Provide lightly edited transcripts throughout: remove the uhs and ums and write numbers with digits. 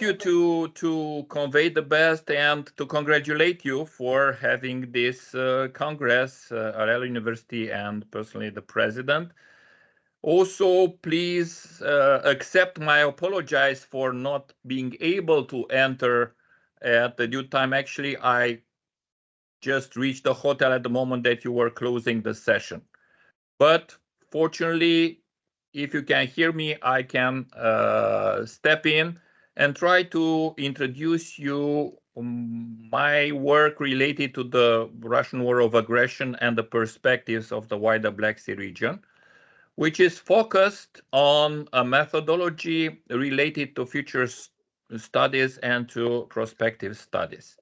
you to convey the best and to congratulate you for having this Congress, Arel University, and personally the president. Also, please accept my apologize for not being able to enter at the due time. Actually, I just reached the hotel at the moment that you were closing the session. But fortunately, if you can hear me, I can step in and try to introduce you my work related to the Russian war of aggression and the perspectives of the wider Black Sea region, which is focused on a methodology related to future studies and to prospective studies.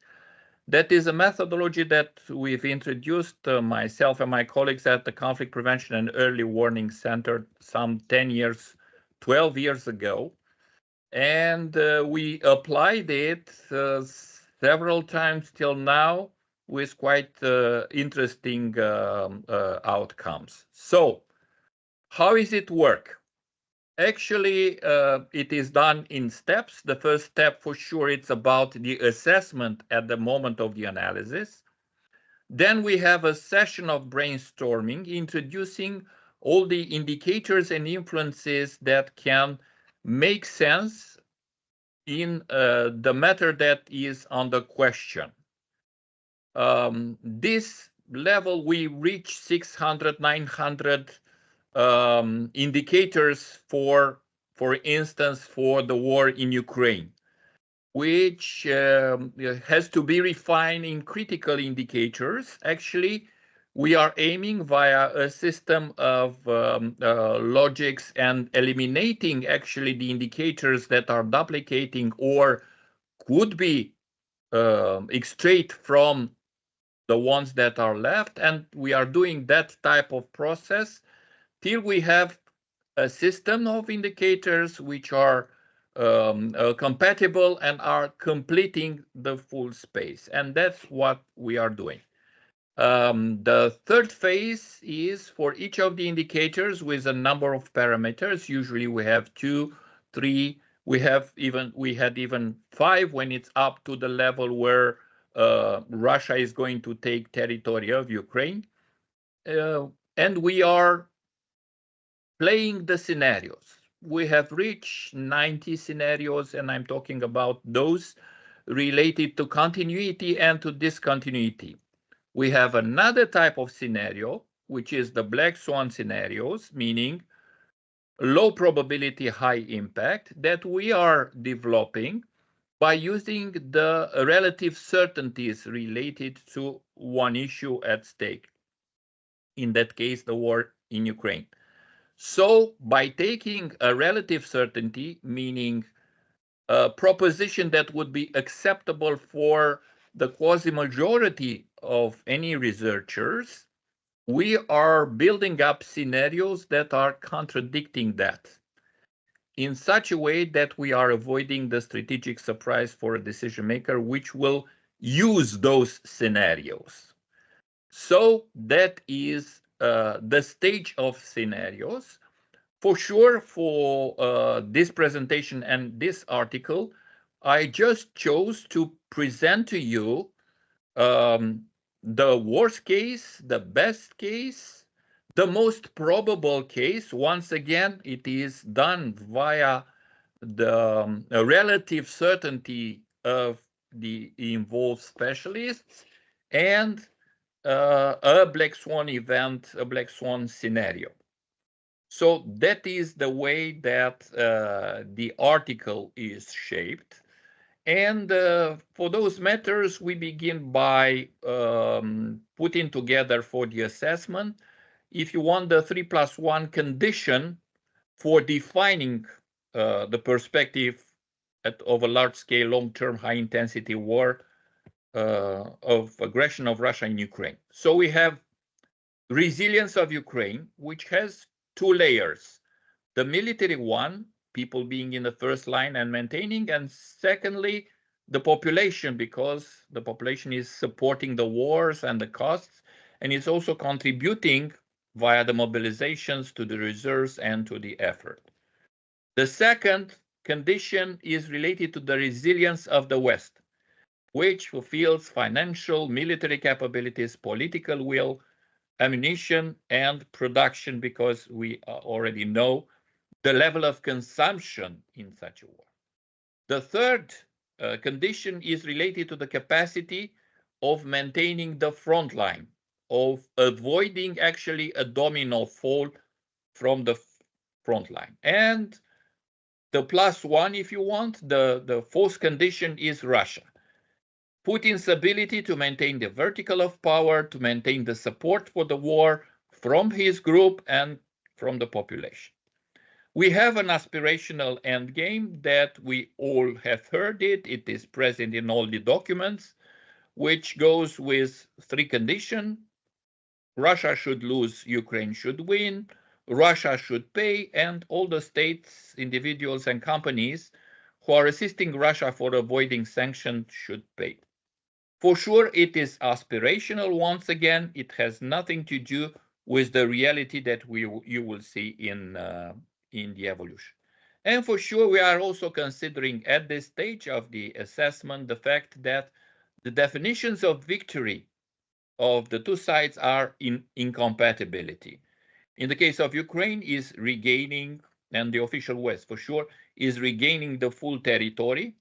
That is a methodology that we've introduced, myself and my colleagues at the Conflict Prevention and Early Warning Center some 10 years, 12 years ago. And we applied it several times till now with quite interesting outcomes. So, how is it work? Actually, it is done in steps. The first step, for sure, it's about the assessment at the moment of the analysis. Then we have a session of brainstorming, introducing all the indicators and influences that can make sense in the matter that is under question. This level, we reach 600, 900 indicators for instance, for the war in Ukraine, which has to be refined in critical indicators. Actually, we are aiming via a system of logics and eliminating actually the indicators that are duplicating or could be extracted from the ones that are left. And we are doing that type of process till we have a system of indicators which are compatible and are completing the full space. And that's what we are doing. The third phase is for each of the indicators with a number of parameters. Usually we have 2, 3, we had even 5 when it's up to the level where Russia is going to take territory of Ukraine. And we are playing the scenarios. We have reached 90 scenarios, and I'm talking about those related to continuity and to discontinuity. We have another type of scenario, which is the black swan scenarios, meaning low probability, high impact, that we are developing by using the relative certainties related to one issue at stake. In that case, the war in Ukraine. So by taking a relative certainty, meaning a proposition that would be acceptable for the quasi-majority of any researchers, we are building up scenarios that are contradicting that in such a way that we are avoiding the strategic surprise for a decision maker, which will use those scenarios. So that is the stage of scenarios. For sure, for this presentation and this article, I just chose to present to you the worst case, the best case, the most probable case. Once again, it is done via the relative certainty of the involved specialists and a black swan event, a black swan scenario. So that is the way that the article is shaped. And for those matters, we begin by putting together for the assessment, if you want, the 3+1 condition for defining the perspective of a large-scale, long-term, high-intensity war of aggression of Russia in Ukraine. So we have resilience of Ukraine, which has 2 layers. The military one, people being in the first line and maintaining, and secondly, the population, because the population is supporting the wars and the costs, and it's also contributing via the mobilizations to the reserves and to the effort. The second condition is related to the resilience of the West, which fulfills financial, military capabilities, political will, ammunition, and production, because we already know the level of consumption in such a war. The third condition is related to the capacity of maintaining the front line, of avoiding actually a domino fall from the front line. And the plus one, if you want, the fourth condition is Russia. Putin's ability to maintain the vertical of power, to maintain the support for the war from his group and from the population. We have an aspirational endgame that we all have heard it. It is present in all the documents, which goes with three conditions. Russia should lose, Ukraine should win, Russia should pay, and all the states, individuals, and companies who are assisting Russia for avoiding sanctions should pay. For sure, it is aspirational. Once again, it has nothing to do with the reality that you will see in the evolution. And for sure, we are also considering at this stage of the assessment the fact that the definitions of victory of the two sides are in incompatibility. In the case of Ukraine, is regaining, and the official West for sure, is regaining the full territory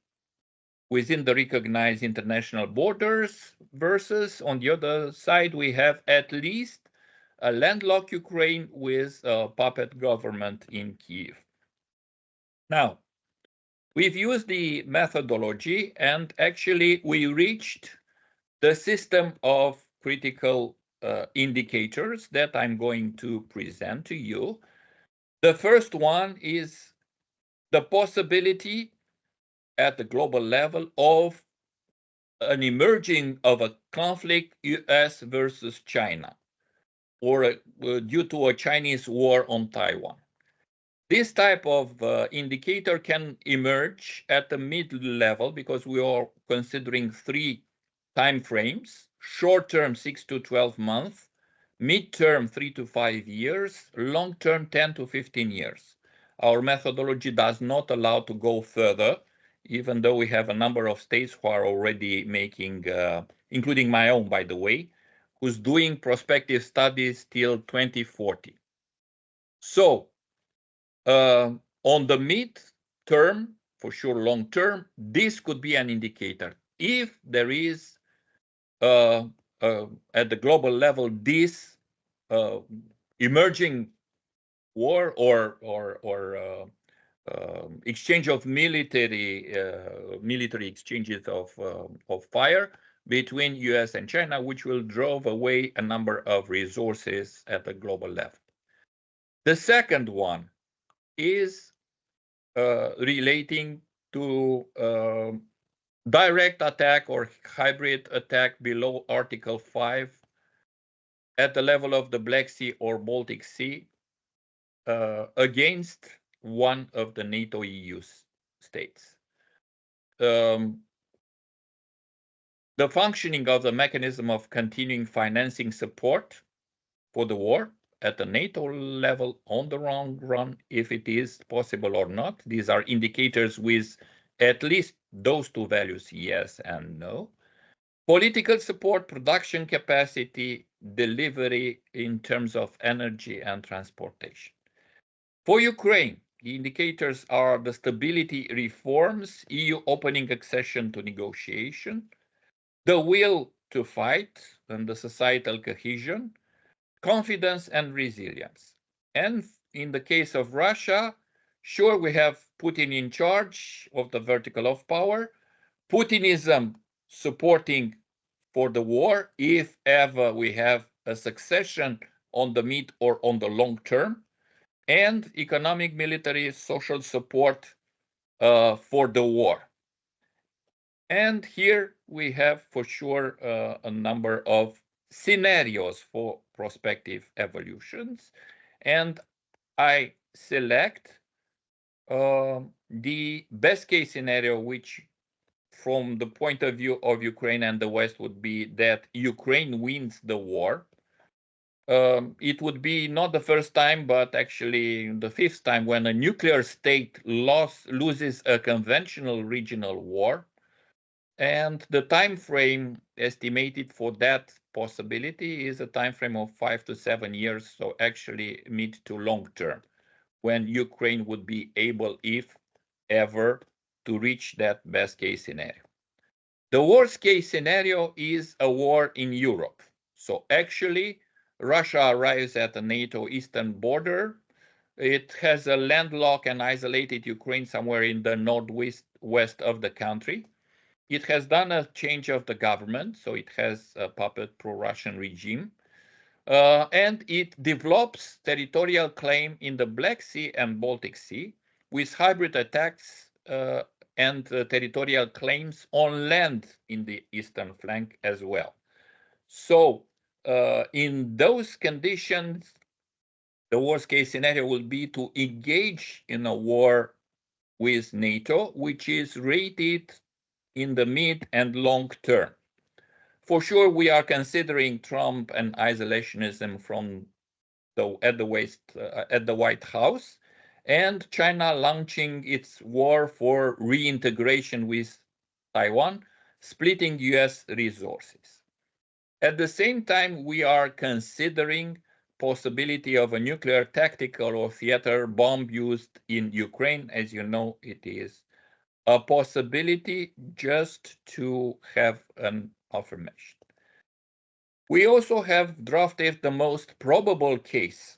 within the recognized international borders, versus on the other side, we have at least a landlocked Ukraine with a puppet government in Kiev. Now, we've used the methodology, and actually we reached the system of critical indicators that I'm going to present to you. The first one is the possibility at the global level of an emerging of a conflict, US versus China, or due to a Chinese war on Taiwan. This type of indicator can emerge at the mid level because we are considering three time frames: short term 6 to 12 months, mid term 3 to 5 years, long term 10 to 15 years. Our methodology does not allow to go further, even though we have a number of states who are already making, including my own, by the way, who's doing prospective studies till 2040. So on the mid term, for sure long term, this could be an indicator. If there is at the global level this emerging war or exchange of military exchanges of fire between US and China, which will drive away a number of resources at the global level. The second one is relating to direct attack or hybrid attack below Article 5 at the level of the Black Sea or Baltic Sea against one of the NATO EU states. The functioning of the mechanism of continuing financing support for the war at the NATO level on the long run, if it is possible or not. These are indicators with at least those two values, yes and no. Political support, production capacity, delivery in terms of energy and transportation. For Ukraine, the indicators are the stability reforms, EU opening accession to negotiation, the will to fight, and the societal cohesion, confidence and resilience. And in the case of Russia, sure, we have Putin in charge of the vertical of power, Putinism supporting for the war if ever we have a succession on the mid or on the long term, and economic, military, social support for the war. And here we have for sure a number of scenarios for prospective evolutions, and I select the best case scenario, which from the point of view of Ukraine and the West would be that Ukraine wins the war, It would be not the first time, but actually the fifth time when a nuclear state loses a conventional regional war. And the time frame estimated for that possibility is a time frame of 5 to 7 years, so actually mid to long term, when Ukraine would be able, if ever, to reach that best case scenario. The worst case scenario is a war in Europe. So actually, Russia arrives at the NATO eastern border. It has a landlocked and isolated Ukraine somewhere in the northwest of the country. It has done a change of the government, so it has a puppet pro-Russian regime. And it develops territorial claim in the Black Sea and Baltic Sea with hybrid attacks and territorial claims on land in the eastern flank as well. So in those conditions, the worst case scenario will be to engage in a war with NATO, which is rated in the mid and long term. For sure, we are considering Trump and isolationism from at the White House, and China launching its war for reintegration with Taiwan, splitting U.S. resources. At the same time, we are considering possibility of a nuclear tactical or theater bomb used in Ukraine. As you know, it is a possibility just to have an affirmation. We also have drafted the most probable case,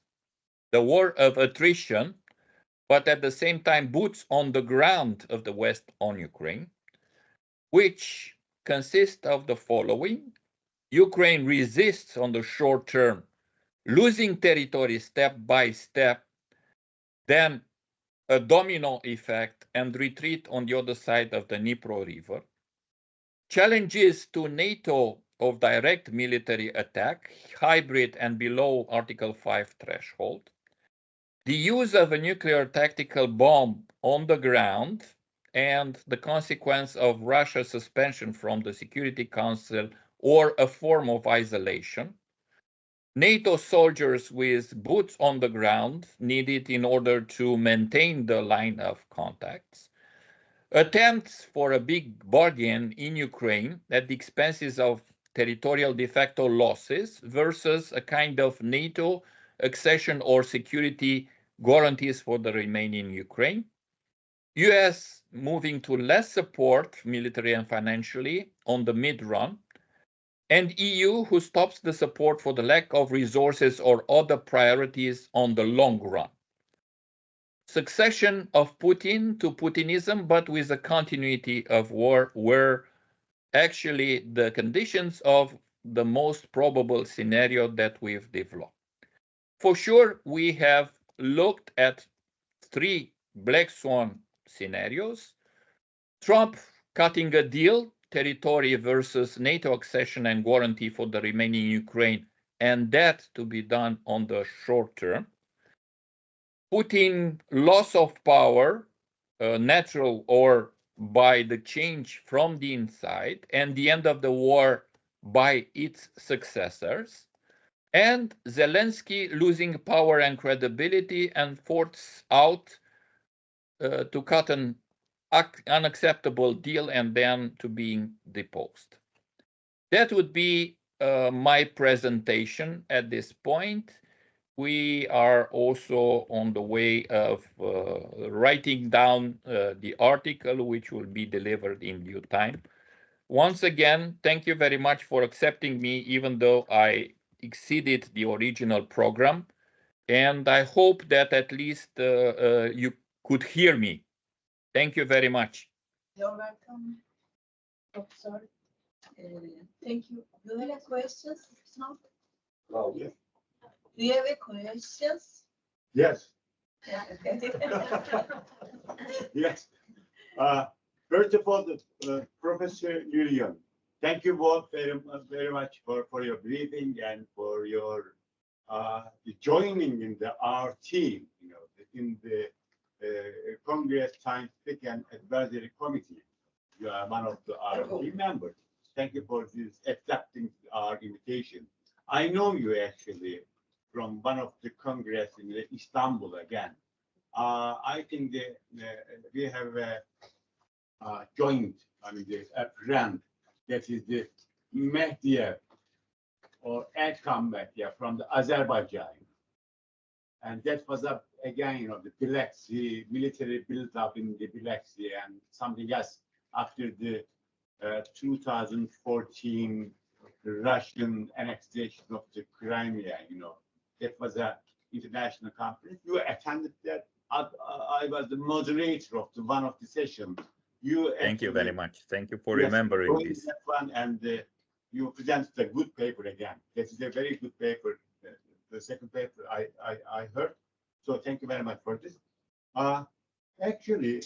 the war of attrition, but at the same time boots on the ground of the West on Ukraine, which consists of the following. Ukraine resists on the short term, losing territory step by step, then a domino effect and retreat on the other side of the Dnipro River. Challenges to NATO of direct military attack, hybrid and below Article 5 threshold. The use of a nuclear tactical bomb on the ground and the consequence of Russia's suspension from the Security Council or a form of isolation. NATO soldiers with boots on the ground needed in order to maintain the line of contacts. Attempts for a big bargain in Ukraine at the expenses of territorial de facto losses versus a kind of NATO accession or security guarantees for the remaining Ukraine. US moving to less support, military and financially, on the mid-run. And EU who stops the support for the lack of resources or other priorities on the long run. Succession of Putin to Putinism, but with a continuity of war where actually the conditions of the most probable scenario that we've developed. For sure, we have looked at 3 black swan scenarios. Trump cutting a deal, territory versus NATO accession and guarantee for the remaining Ukraine, and that to be done on the short term. Putin loss of power, natural or by the change from the inside, and the end of the war by its successors, and Zelensky losing power and credibility and forced out to cut an unacceptable deal and then to being deposed. That would be my presentation at this point. We are also on the way of writing down the article, which will be delivered in due time. Once again, thank you very much for accepting me, even though I exceeded the original program. And I hope that at least you could hear me. Thank you very much. You're welcome, Professor. Thank you. Do you have any questions? No? Oh, yes. Do you have any questions? Yes. Yeah, okay. Yes. First of all, Professor Julian, thank you both very much for your briefing and for your joining in our team, in the Congress Scientific and Advisory Committee. You are one of our team members. Thank you for this accepting our invitation. I know you actually from one of the congress in Istanbul again. I think we have joined, I mean, a friend that is the Mehdiyev or Erkan Mehdiyev from the Azerbaijan. And that was up again, the Black Sea, military built up in the Black Sea and something else after the 2014 Russian annexation of the Crimea, that was an international conference. You attended that. I was the moderator of one of the sessions. Thank you very much. Thank you for yes, remembering this. That one, and you presented a good paper again. That is a very good paper. The second paper I heard. So thank you very much for this. Actually,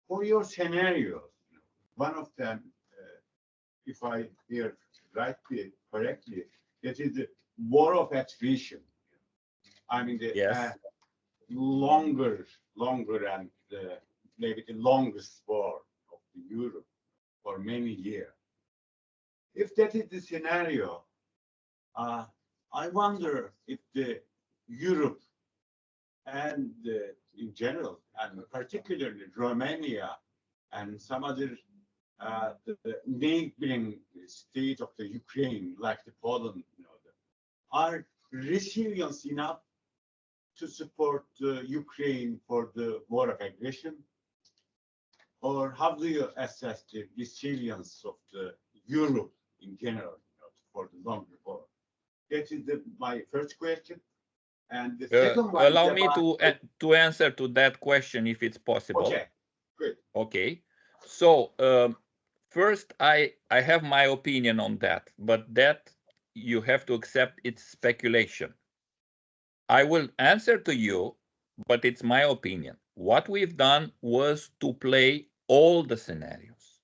for your scenarios, one of them, if I hear correctly, that is the war of attrition. I mean, the Yes. longer and maybe the longest war of Europe for many years. If that is the scenario, I wonder if the Europe and in general, and particularly Romania and some other the neighboring state of the Ukraine, like the Poland, are resilient enough to support Ukraine for the war of aggression? Or how do you assess the resilience of the Europe in general for the longer war? That is my first question. And the second one allow me to answer to that question if it's possible. Okay, good. Okay. So first, I have my opinion on that, but that you have to accept it's speculation. I will answer to you, but it's my opinion. What we've done was to play all the scenarios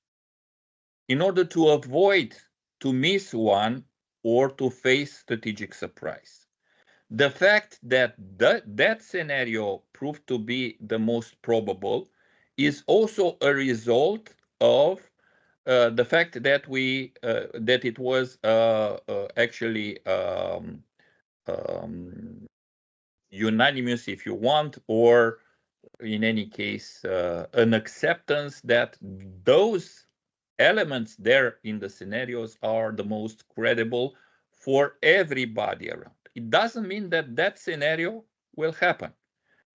in order to avoid to miss one or to face strategic surprise. The fact that that scenario proved to be the most probable is also a result of the fact that that it was actually unanimous, if you want, or in any case, an acceptance that those elements there in the scenarios are the most credible for everybody around. It doesn't mean that that scenario will happen.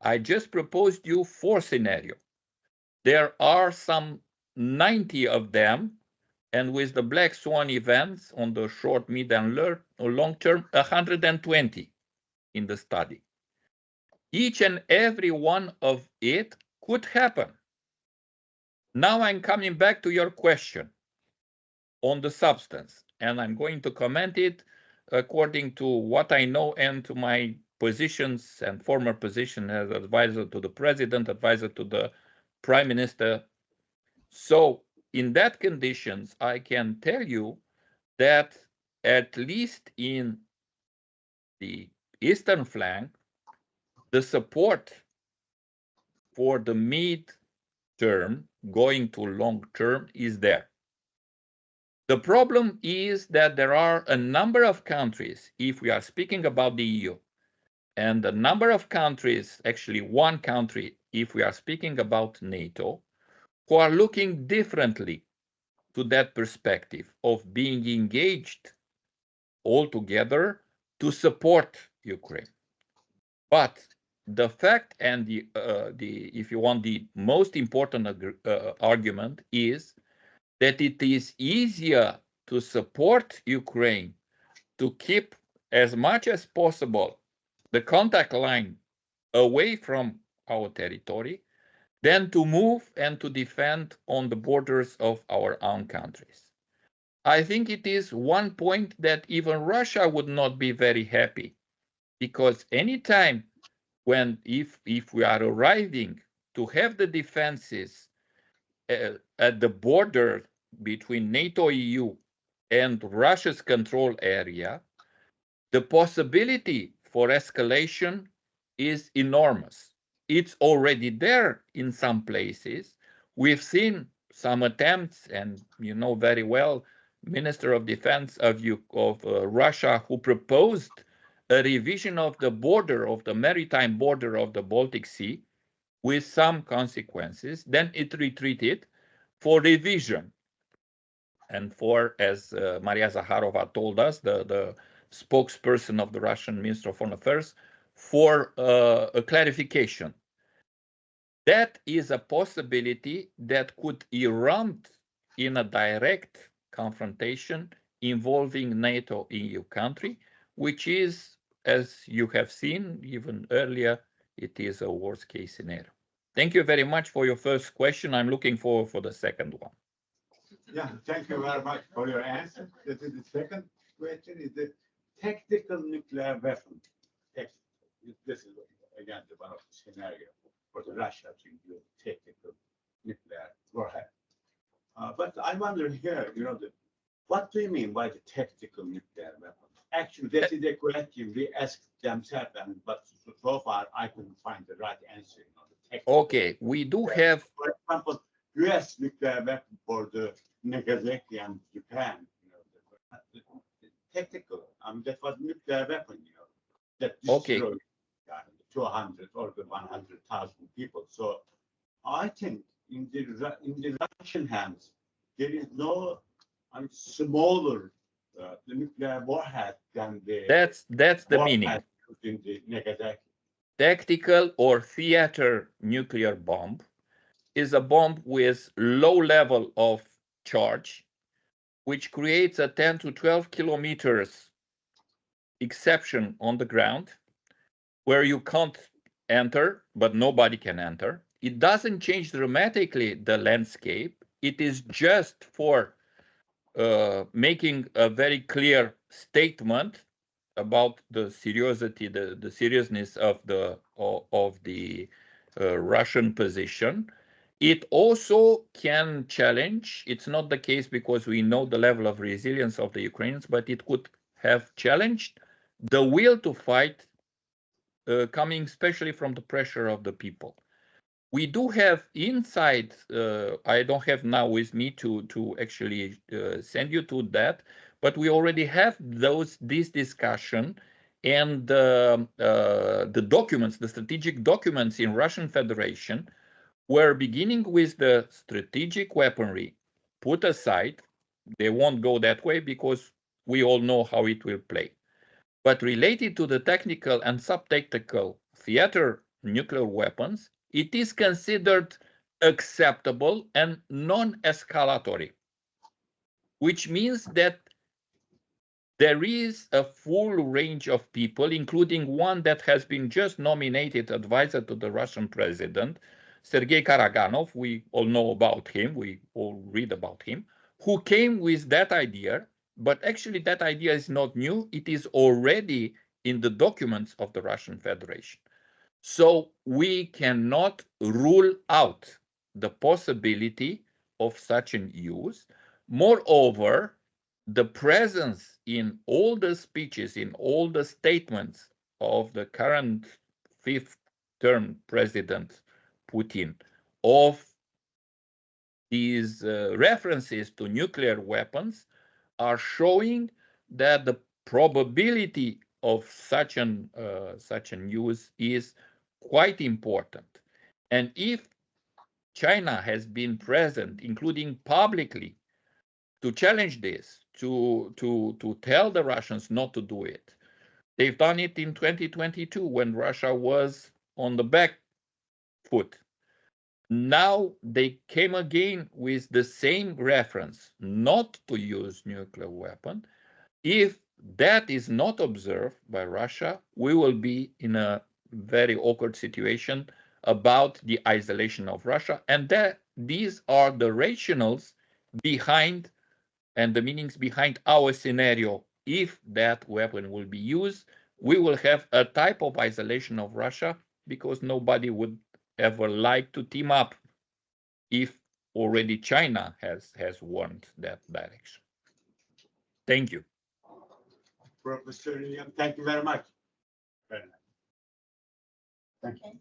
I just proposed you 4 scenarios. There are some 90 of them, and with the black swan events on the short, mid, and long term, 120 in the study. Each and every one of it could happen. Now I'm coming back to your question on the substance, and I'm going to comment it according to what I know and to my positions and former position as advisor to the president, advisor to the prime minister. So in that conditions, I can tell you that at least in the eastern flank, the support for the mid-term going to long-term is there. The problem is that there are a number of countries, if we are speaking about the EU, and a number of countries, actually one country, if we are speaking about NATO, who are looking differently to that perspective of being engaged all together to support Ukraine. But the fact and the if you want, the most important argument is that it is easier to support Ukraine to keep as much as possible the contact line away from our territory than to move and to defend on the borders of our own countries. I think it is one point that even Russia would not be very happy, because anytime if we are arriving to have the defenses at the border between NATO EU and Russia's control area, the possibility for escalation is enormous. It's already there in some places. We've seen some attempts, and you know very well Minister of Defense of Russia, who proposed a revision of the border, of the maritime border of the Baltic Sea, with some consequences. Then it retreated for revision. And for, as Maria Zakharova told us, the spokesperson of the Russian Minister of Foreign Affairs, for a clarification. That is a possibility that could erupt in a direct confrontation involving NATO EU country, which is, as you have seen even earlier, it is a worst case scenario. Thank you very much for your first question. I'm looking forward for the second one. Yeah, thank you very much for your answer. This is the second question, is the tactical nuclear weapon. This is again one of the scenario for the Russia to use tactical nuclear warhead. But I wonder here, what do you mean by the tactical nuclear weapon? Actually, this is a question we asked themselves, but so far I couldn't find the right answer. Okay, we do have, for example, U.S. nuclear weapon for the Nagasaki and Japan. The technical, that was nuclear weapon, that destroyed 200 or 100,000 people. So I think in the Russian hands, there is no smaller the nuclear warhead than the that's the meaning. In the Nagasaki. Tactical or theater nuclear bomb is a bomb with low level of charge, which creates a 10 to 12 kilometers exception on the ground where you can't enter, but nobody can enter. It doesn't change dramatically the landscape. It is just for making a very clear statement about the seriousness of the Russian position. It also can challenge. It's not the case because we know the level of resilience of the Ukrainians, but it could have challenged the will to fight, coming especially from the pressure of the people. We do have inside, I don't have now with me to actually send you to that, but we already have this discussion, and the documents, the strategic documents in Russian Federation were beginning with the strategic weaponry put aside. They won't go that way because we all know how it will play. But related to the technical and sub-tactical theater nuclear weapons, it is considered acceptable and non-escalatory, which means that there is a full range of people, including one that has been just nominated advisor to the Russian president, Sergei Karaganov. We all know about him, we all read about him, who came with that idea. But actually that idea is not new. It is already in the documents of the Russian Federation. So we cannot rule out the possibility of such an use. Moreover, the presence in all the speeches, in all the statements of the current fifth term president Putin of these references to nuclear weapons are showing that the probability of such an use is quite important. And if China has been present, including publicly, to challenge this, to tell the Russians not to do it, they've done it in 2022 when Russia was on the back foot. Now they came again with the same reference, not to use nuclear weapon. If that is not observed by Russia, we will be in a very awkward situation about the isolation of Russia. And that these are the rationales behind and the meanings behind our scenario. If that weapon will be used, we will have a type of isolation of Russia because nobody would ever like to team up if already China has warned that direction. Thank you. Professor William, thank you very much. Okay.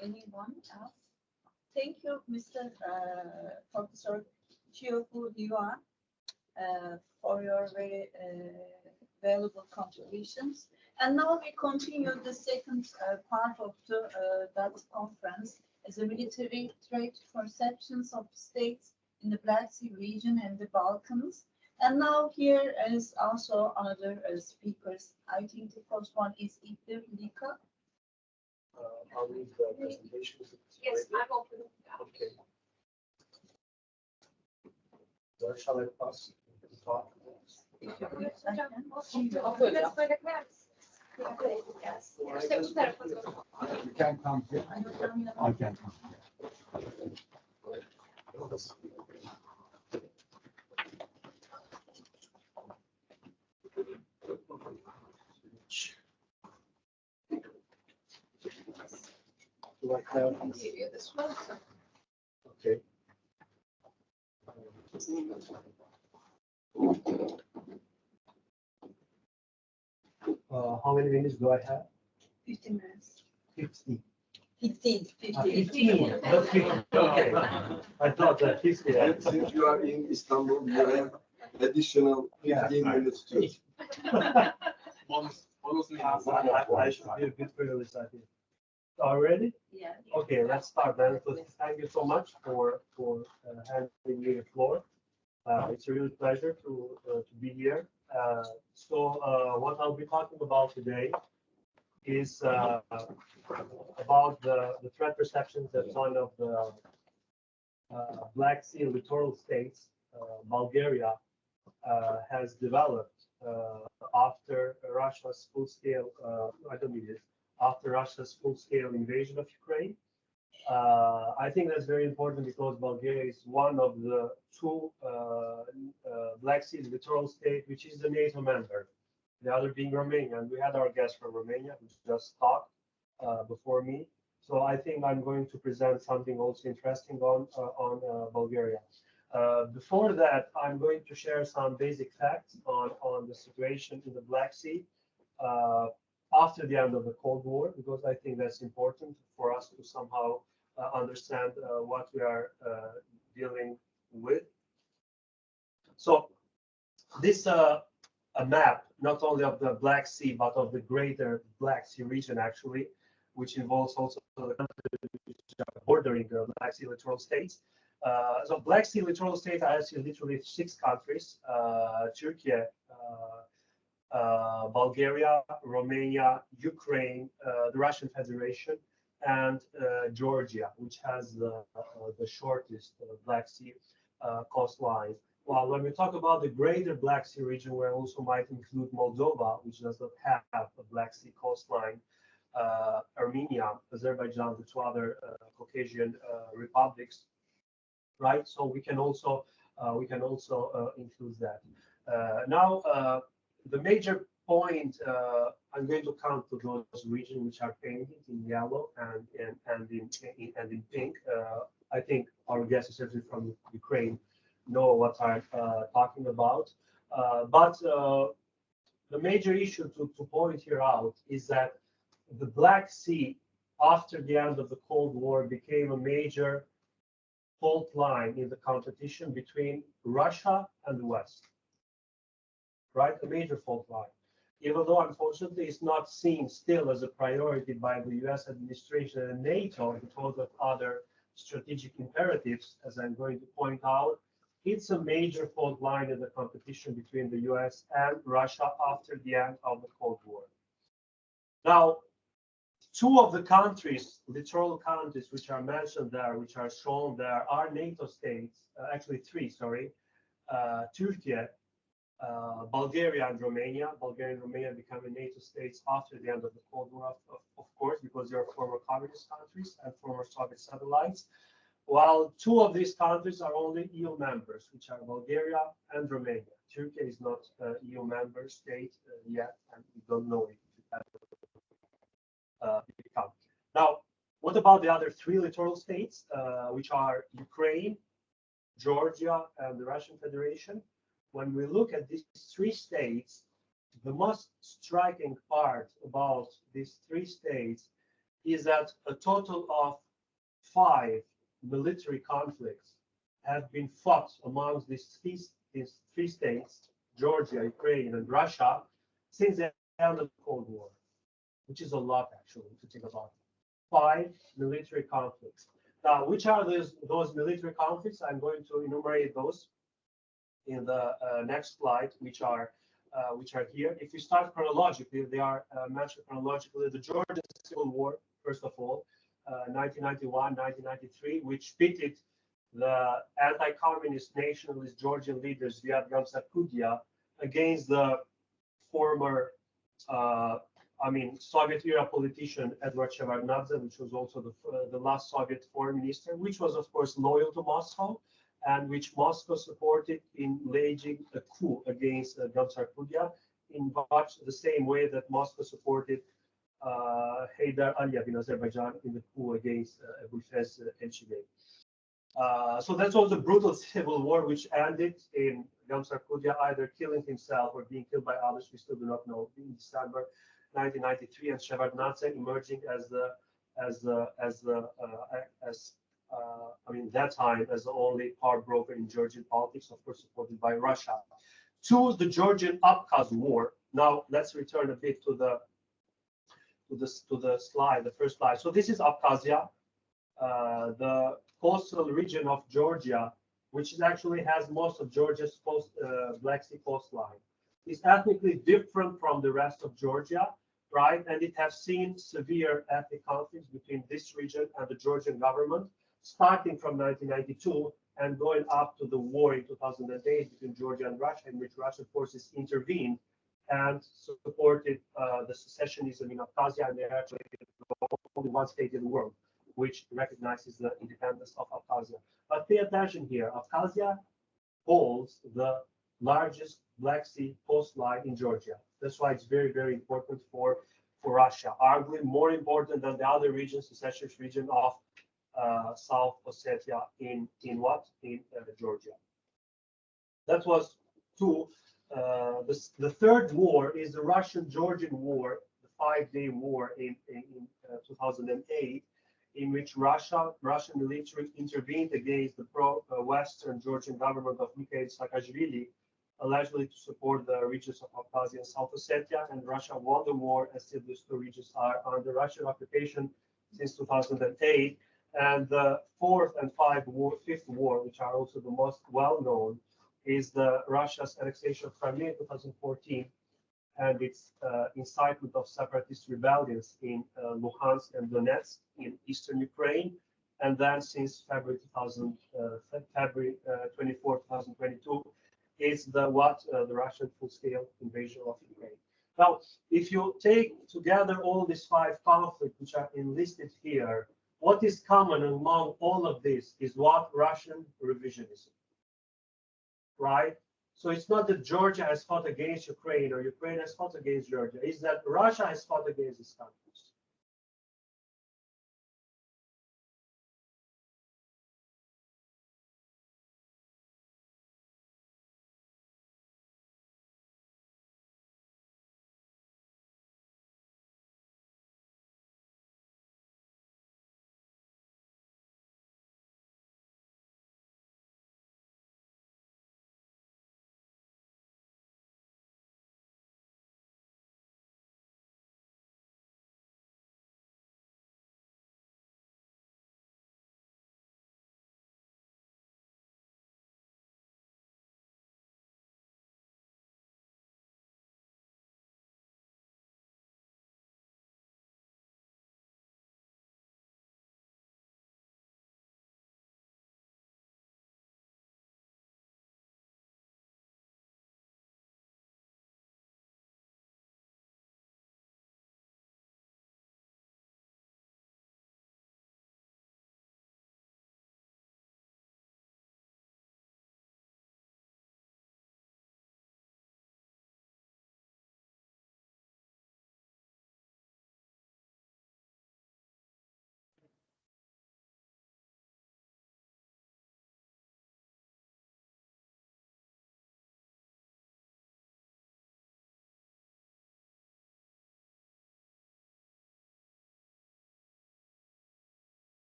Anyone else? Thank you, Mr. Professor Chiyoku Diwan. for your very valuable contributions. And now we continue the second part of that conference as a military threat perceptions of states in the Black Sea region and the Balkans. And now here is also another speakers. I think the first one is Ibn Lika. I'll leave the presentation. Yes, I'm open. Okay. Where shall I pass the talk? If you please, I can. Biraz böyle koyar mısın? Yes. İşte bu tarafa doğru. You can come here. I can come. Do I have? Give you this one. Okay. How many minutes do I have? 15 minutes. 50. 15. 15. Not 50. Okay. I thought that 50. And since you are in Istanbul, you have additional 15 minutes too. Bonus minutes. I should be a bit privileged, I think. Are you ready? Yeah. Okay, let's start then. So thank you so much for handing me the floor. It's a real pleasure to be here. What I'll be talking about today is about the threat perceptions that one of the Black Sea littoral states, Bulgaria, has developed after Russia's full-scale, after Russia's full-scale invasion of Ukraine. I think that's very important because Bulgaria is one of the two Black Sea littoral states which is a NATO member, the other being Romania. And we had our guest from Romania who just talked before me. So I think I'm going to present something also interesting on Bulgaria. Before that, I'm going to share some basic facts on the situation in the Black Sea after the end of the Cold War, because I think that's important for us to somehow understand what we are dealing with. So this a map, not only of the Black Sea, but of the greater Black Sea region, actually, which involves also the countries bordering the Black Sea littoral states. So Black Sea littoral states are actually literally 6 countries: Turkey, Bulgaria, Romania, Ukraine, the Russian Federation, and Georgia, which has the shortest Black Sea coastline. Well, when we talk about the greater Black Sea region, we also might include Moldova, which does not have a Black Sea coastline, Armenia, Azerbaijan, the 2 other Caucasian republics, right? So we can also include that. Now, the major point, I'm going to count to those regions which are painted in yellow and in pink. I think our guests, especially from Ukraine, know what I'm talking about. But the major issue to point here out is that the Black Sea, after the end of the Cold War, became a major fault line in the competition between Russia and the West. Right, a major fault line. Even though, unfortunately, it's not seen still as a priority by the US administration and NATO because of other strategic imperatives, as I'm going to point out, it's a major fault line in the competition between the US and Russia after the end of the Cold War. Now, 2 of the countries, littoral countries, which are mentioned there, which are shown there, are NATO states, actually 3, sorry, Turkey, Bulgaria and Romania. Bulgaria and Romania becoming NATO states after the end of the Cold War, of course, because they are former communist countries and former Soviet satellites. While 2 of these countries are only EU members, which are Bulgaria and Romania. Turkey is not an EU member state yet, and we don't know if it has become. Now, what about the other 3 littoral states, which are Ukraine, Georgia, and the Russian Federation? When we look at these 3 states, the most striking part about these 3 states is that a total of 5 military conflicts have been fought amongst these these three states, Georgia, Ukraine, and Russia, since the end of the Cold War, which is a lot actually to think about. 5 military conflicts. Now, which are those military conflicts? I'm going to enumerate those in the next slide, which are here. If we start chronologically, they are mentioned chronologically. The Georgian Civil War, first of all, 1991, 1993, which pitted the anti-communist nationalist Georgian leaders Ziad Gamsakhudia against the former, Soviet-era politician Edward Shevardnadze, which was also the last Soviet foreign minister, which was, of course, loyal to Moscow, and which Moscow supported in waging a coup against Gamsakhudia in much the same way that Moscow supported Heydar Aliyev in Azerbaijan in the coup against Abulfaz Elchibey. So that was a brutal civil war which ended in Gamsakhudia either killing himself or being killed by others. We still do not know. In December 1993, and Shevardnadze emerging that time as the only power broker in Georgian politics, of course, supported by Russia. To the Georgian Abkhaz War. Now let's return a bit to the slide, the first slide. So this is Abkhazia, the coastal region of Georgia, which actually has most of Georgia's Black Sea coastline. Is ethnically different from the rest of Georgia, right? And it has seen severe ethnic conflicts between this region and the Georgian government, starting from 1992 and going up to the war in 2008 between Georgia and Russia, in which Russian forces intervened and supported the secessionism in Abkhazia, and they're actually only one state in the world which recognizes the independence of Abkhazia. But pay attention here, Abkhazia holds the largest Black Sea coastline in Georgia. That's why it's very, very important for Russia, arguably more important than the other regions, the secessionist region of South Ossetia in Georgia. That was two. The third war is the Russian-Georgian War, the 5-day war in 2008, in which Russian military intervened against the pro-Western Georgian government of Mikhail Saakashvili, allegedly to support the regions of Abkhazia and South Ossetia, and Russia won the war, and still these two regions are under Russian occupation since 2008. And the fourth and fifth war, which are also the most well-known, is the Russia's annexation of Crimea in 2014 and its incitement of separatist rebellions in Luhansk and Donetsk in eastern Ukraine. And then since February 24, 2022, is the Russian full-scale invasion of Ukraine. Now, if you take together all these 5 conflicts which are enlisted here, what is common among all of this is what? Russian revisionism, right? So it's not that Georgia has fought against Ukraine or Ukraine has fought against Georgia. It's that Russia has fought against these countries.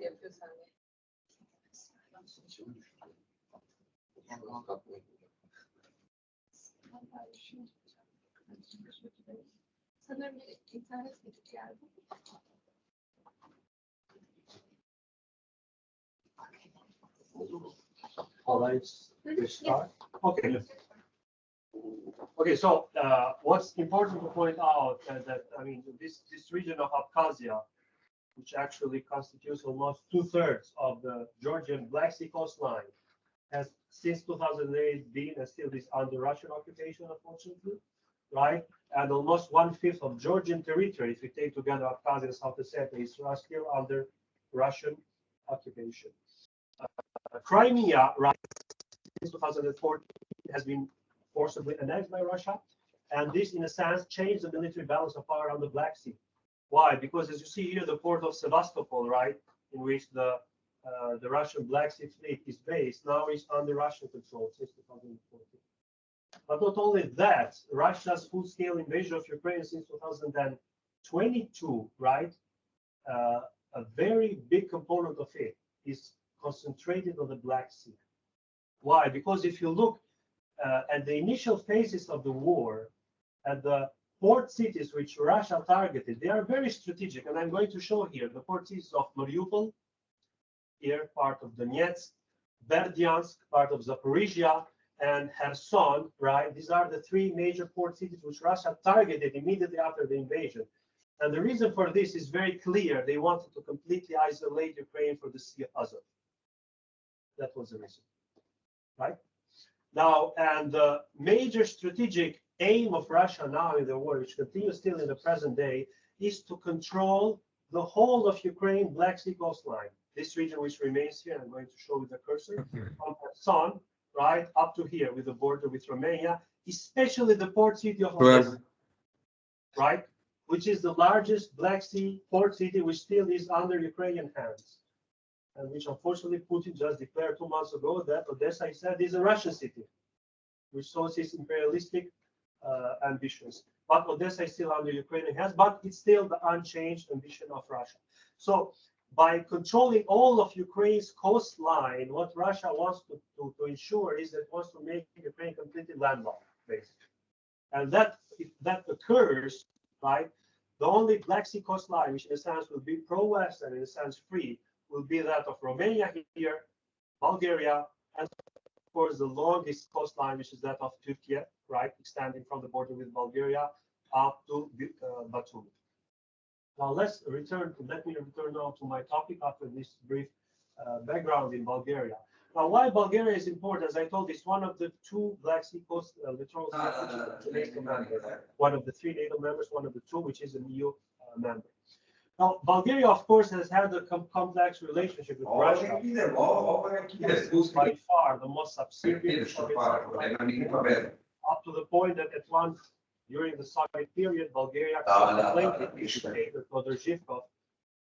yapıyor sende. Sanırım bir internet gidip geldi. All right, we start. Okay. Okay, so what's important to point out that I mean this region of Abkhazia, which actually constitutes almost 2/3 of the Georgian Black Sea coastline, has since 2008 been and still is under Russian occupation, unfortunately, right? And almost 1/5 of Georgian territory, if we take together Abkhazia and South Ossetia, is still under Russian occupation. Crimea, right, since 2014, has been forcibly annexed by Russia, and this, in a sense, changed the military balance of power on the Black Sea. Why? Because as you see here, the port of Sevastopol, right, in which the Russian Black Sea Fleet is based, now is under Russian control since 2014. But not only that, Russia's full-scale invasion of Ukraine since 2022, right, a very big component of it is concentrated on the Black Sea. Why? Because if you look at the initial phases of the war, at the port cities which Russia targeted, they are very strategic. And I'm going to show here the port cities of Mariupol, here part of Donetsk, Berdyansk, part of Zaporizhia, and Kherson, right? These are the three major port cities which Russia targeted immediately after the invasion. And the reason for this is very clear. They wanted to completely isolate Ukraine from the Sea of Azov. That was the reason, right? Now, and the major strategic aim of Russia now in the war, which continues still in the present day, is to control the whole of Ukraine Black Sea coastline. This region which remains here, I'm going to show with the cursor, from Kherson, right, up to here with the border with Romania, especially the port city of Odessa, right, which is the largest Black Sea port city, which still is under Ukrainian hands. And which unfortunately Putin just declared 2 months ago that Odessa, he said, is a Russian city, which shows his imperialistic ambitions. But Odessa is still under Ukrainian hands, but it's still the unchanged ambition of Russia. So by controlling all of Ukraine's coastline, what Russia wants to ensure is that it wants to make Ukraine completely landlocked, basically. And that, if that occurs, right, the only Black Sea coastline, which in a sense will be pro-West and in a sense free, will be that of Romania here, Bulgaria, and of course the longest coastline, which is that of Turkey, right, extending from the border with Bulgaria up to Batumi. Now let me return now to my topic after this brief background in Bulgaria. Now, why Bulgaria is important, as I told, it's one of the two Black Sea coast littoral states, which is a NATO member, one of the three NATO members, one of the two, which is an EU member. Now, Bulgaria, of course, has had a complex relationship with Russia. It's by far the most subservient up to the point that at once, during the Soviet period, Bulgaria contemplated Fyodor Zhivkov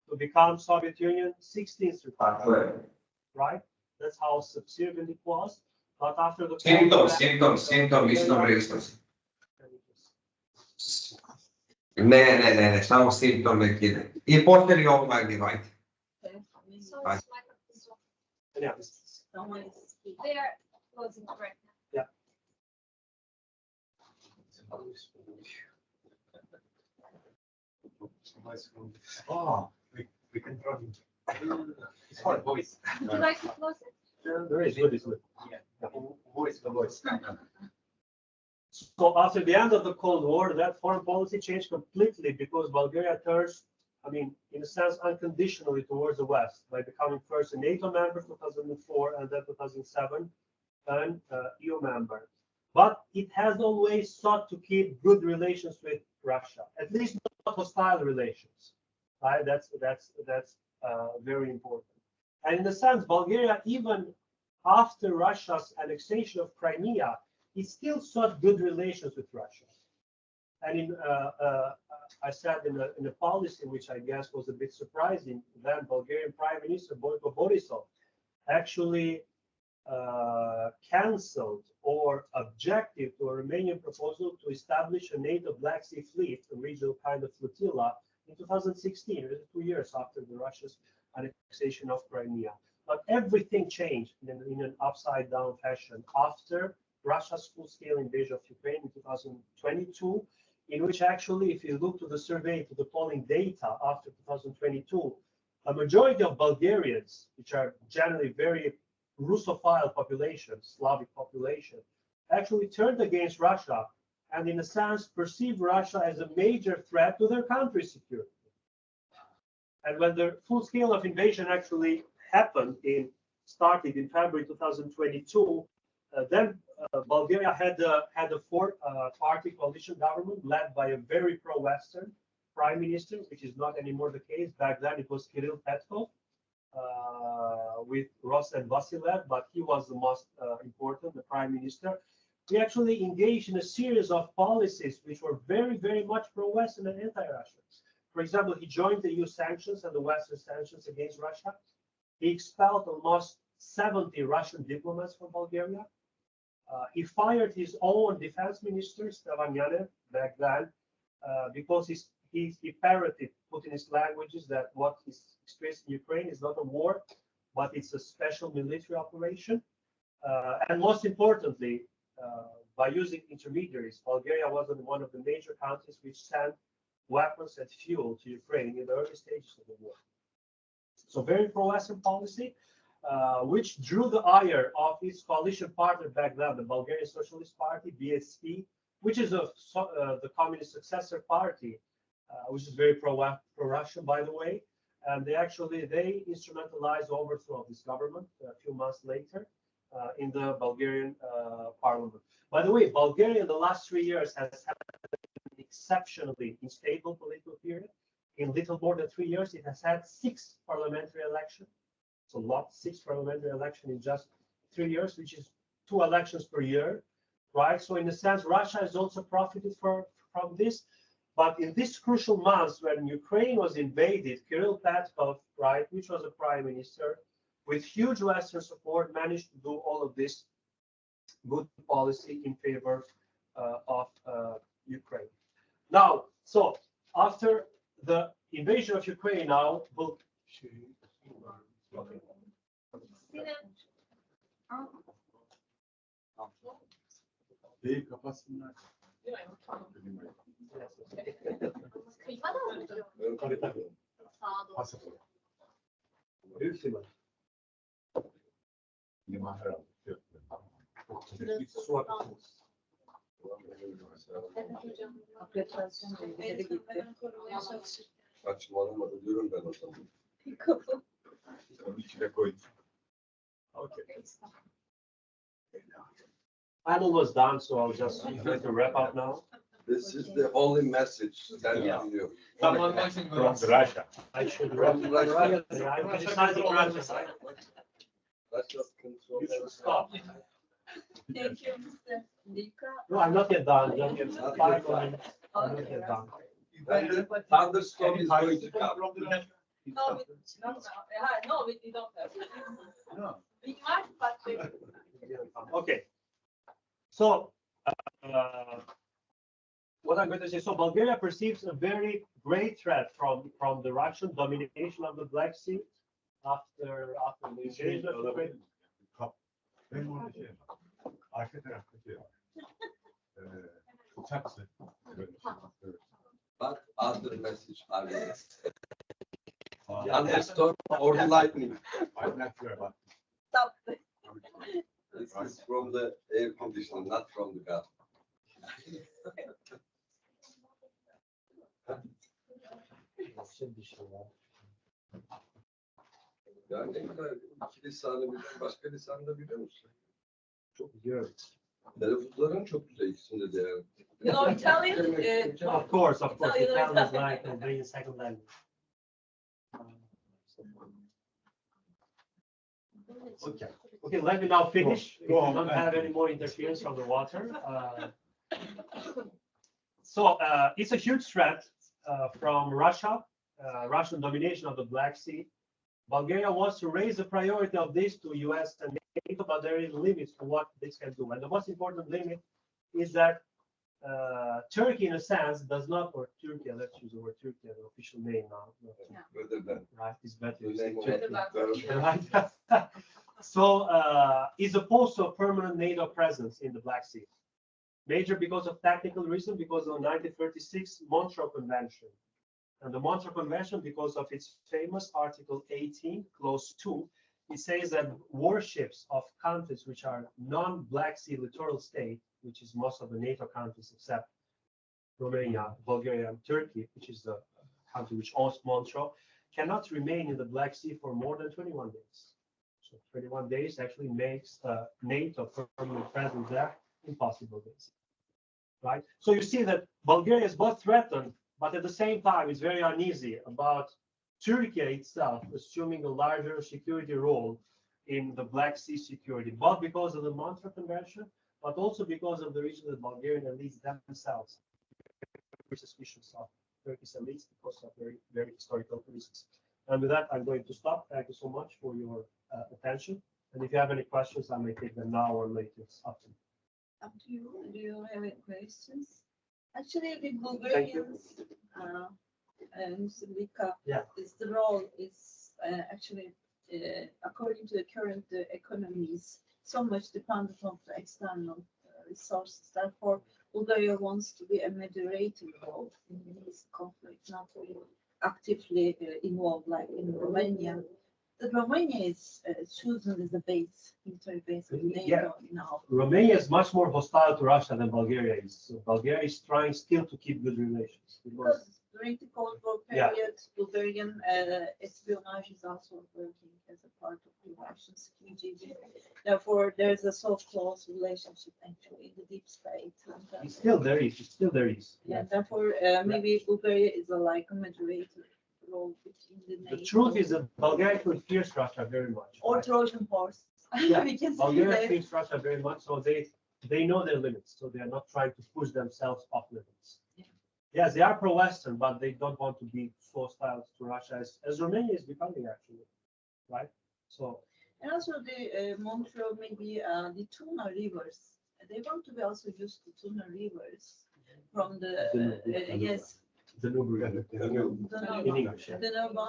to become Soviet Union 16th republic, right? That's how subservient it was. But after the Ναι, samo simptome kide. I posterior ovaj divide. So it's like this one. Yeah. Someone is speaking. They are closing right now. Oh, we can run. It's hard voice. Would you like to close it? There is good. Yeah. Voice, the voice. So after the end of the Cold War, that foreign policy changed completely because Bulgaria turns, I mean, in a sense, unconditionally towards the West by becoming first a NATO member 2004 and then 2007 an EU member. But it has always sought to keep good relations with Russia, at least not hostile relations. Right? That's very important. And in a sense, Bulgaria, even after Russia's annexation of Crimea, it still sought good relations with Russia. And in, I said in a policy which I guess was a bit surprising, then Bulgarian Prime Minister Boyko Borisov actually canceled or objected to a Romanian proposal to establish a NATO Black Sea Fleet, a regional kind of flotilla, in 2016, 2 years after the Russia's annexation of Crimea. But everything changed in an upside-down fashion after Russia's full-scale invasion of Ukraine in 2022, in which actually, if you look to the survey, to the polling data after 2022, a majority of Bulgarians, which are generally very Russophile population, Slavic population, actually turned against Russia and in a sense perceived Russia as a major threat to their country's security. And when the full scale of invasion actually happened started in February 2022, then Bulgaria had a four-party coalition government led by a very pro-Western prime minister, which is not anymore the case. Back then it was Kirill Petkov with Rosen Vasilev, but he was the most important, the prime minister. We actually engaged in a series of policies which were very, very much pro-Western and anti-Russian. For example, he joined the EU sanctions and the Western sanctions against Russia. He expelled almost 70 Russian diplomats from Bulgaria. He fired his own defense minister, Stevan Yanev, back then, because he parroted Putin's languages that what is expressed in Ukraine is not a war, but it's a special military operation. And most importantly, by using intermediaries, Bulgaria was one of the major countries which sent weapons and fuel to Ukraine in the early stages of the war. So very pro-Western policy, which drew the ire of its coalition partner back then, the Bulgarian Socialist Party, BSP, which is the communist successor party, which is very pro-Russian, by the way. And they instrumentalized the overthrow of this government a few months later in the Bulgarian parliament. By the way, Bulgaria in the last 3 years has had an exceptionally unstable political period. In little more than 3 years, it has had 6 parliamentary elections. It's a lot, 6 parliamentary elections in just 3 years, which is 2 elections per year, right? So in a sense, Russia has also profited from this. But in this crucial months when Ukraine was invaded, Kirill Petkov, right, which was a prime minister, with huge Western support, managed to do all of this good policy in favor of Ukraine. Now, so after the invasion of Ukraine, now we'll. Okay. Değil kapatsınlar. Kıyma da mı? Tabii tabii. Sağa doğru. Pasaport. Büyük ihtimal. Liman herhalde. Su akıtımız. Evet hocam. Akreditasyon belgeleri gitti. Saçmalama ölüyorum ben o zaman. Onun içine koydum. Okay. I'm almost done, so I'll just try to wrap up now. This is the only message that Yeah. you Someone watching From us. Russia. I should wrap From up. Russia. Yeah, I'm criticizing Russia. Russia control. You should stop. Thank you, Mr. Dika. No, I'm not yet done. Just yet 5 minutes. I'm not yet done. And the thunderstorm is going to come. No, we don't have. No. We might, but we. Okay. So, what I'm going to say, so Bulgaria perceives a very great threat from the Russian domination of the Black Sea after the invasion of Ukraine. Benim orada şey var. Arka tarafta şey var. Saksı. But other message are there. Thunderstorm or the lightning. I'm not sure about Stop. This is from the air conditioner, not from the gas. Yani ne kadar iki lisanı biliyor, başka lisanı da biliyor musun? Çok güzel. Telaffuzların çok güzel ikisinde de yani. You know Italian? Of course, Italian Italian is like a very second language. Okay, let me now finish. If Go on. you don't have any more interference from the water. It's a huge threat from Russia, Russian domination of the Black Sea. Bulgaria wants to raise the priority of this to US and NATO, but there is limits to what this can do. And the most important limit is that Turkey, in a sense, does not, or Turkey, let's use the word Turkey as an official name now. Not Turkey, Better than. right? It's better The to say name of Turkey, the- right? So, is opposed to a permanent NATO presence in the Black Sea. Major because of technical reason, because of 1936 Montreux Convention. And the Montreux Convention, because of its famous Article 18, Clause 2, it says that warships of countries which are non-Black Sea littoral state, which is most of the NATO countries except Romania, Bulgaria, and Turkey, which is the country which owns Montreux, cannot remain in the Black Sea for more than 21 days. So 21 days actually makes NATO permanent presence there impossible, basically. Right? So you see that Bulgaria is both threatened, but at the same time is very uneasy about Turkey itself assuming a larger security role in the Black Sea security, both because of the Montreux Convention, but also because of the reason that Bulgarian elites themselves are suspicious of Turkish elites because of very, very historical reasons. And with that, I'm going to stop. Thank you so much for your attention. And if you have any questions, I may take them now or later. It's up to you. Up to you. Do you have any questions? Actually, the Bulgarians, Mr. Vika, Yeah. is the role is actually, according to the current economies, so much dependent on the external resources. Therefore, Bulgaria wants to be a mediator role in this conflict, not to be actively involved like in Romania. The Romania is chosen as a base, military base of NATO Yeah. now. Romania is much more hostile to Russia than Bulgaria is. So Bulgaria is trying still to keep good relations. Because during the Cold War Yeah. period, Bulgarian espionage is also working as a part of the Russian KGB. Therefore, there's a so close relationship actually in the deep state. And, It's still there is. It's still there is. yeah, therefore, maybe Bulgaria is a like a moderator role between the NATO. The truth is that Bulgaria fears Russia very much. Or right? Trojan horse. Yeah, We can say Bulgaria that. fears Russia very much, so they know their limits, so they are not trying to push themselves off limits. Yeah. Yes, they are pro-Western, but they don't want to be so hostile to Russia as Romania is becoming actually, right? So And also the Montreux, maybe the Tuna rivers. They want to be also used to Tuna rivers from the, yes, the new in English. Yeah. The Nova,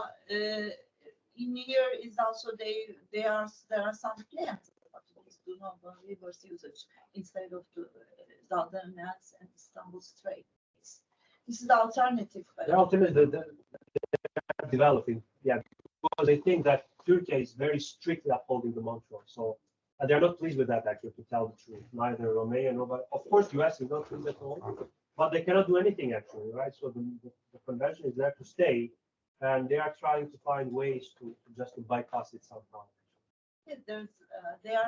in here is also there are some plans about this Dunova rivers usage instead of the Dardanelles and Istanbul Straits. This is the alternative. They're ultimately they're developing, yeah, because they think that Turkey is very strictly upholding the Montreux. So they're not pleased with that, actually, to tell the truth. Neither Romania nor, of course, US is not pleased at all, but they cannot do anything actually, right? So the convention is there to stay, and they are trying to find ways to just to bypass it somehow. Yeah,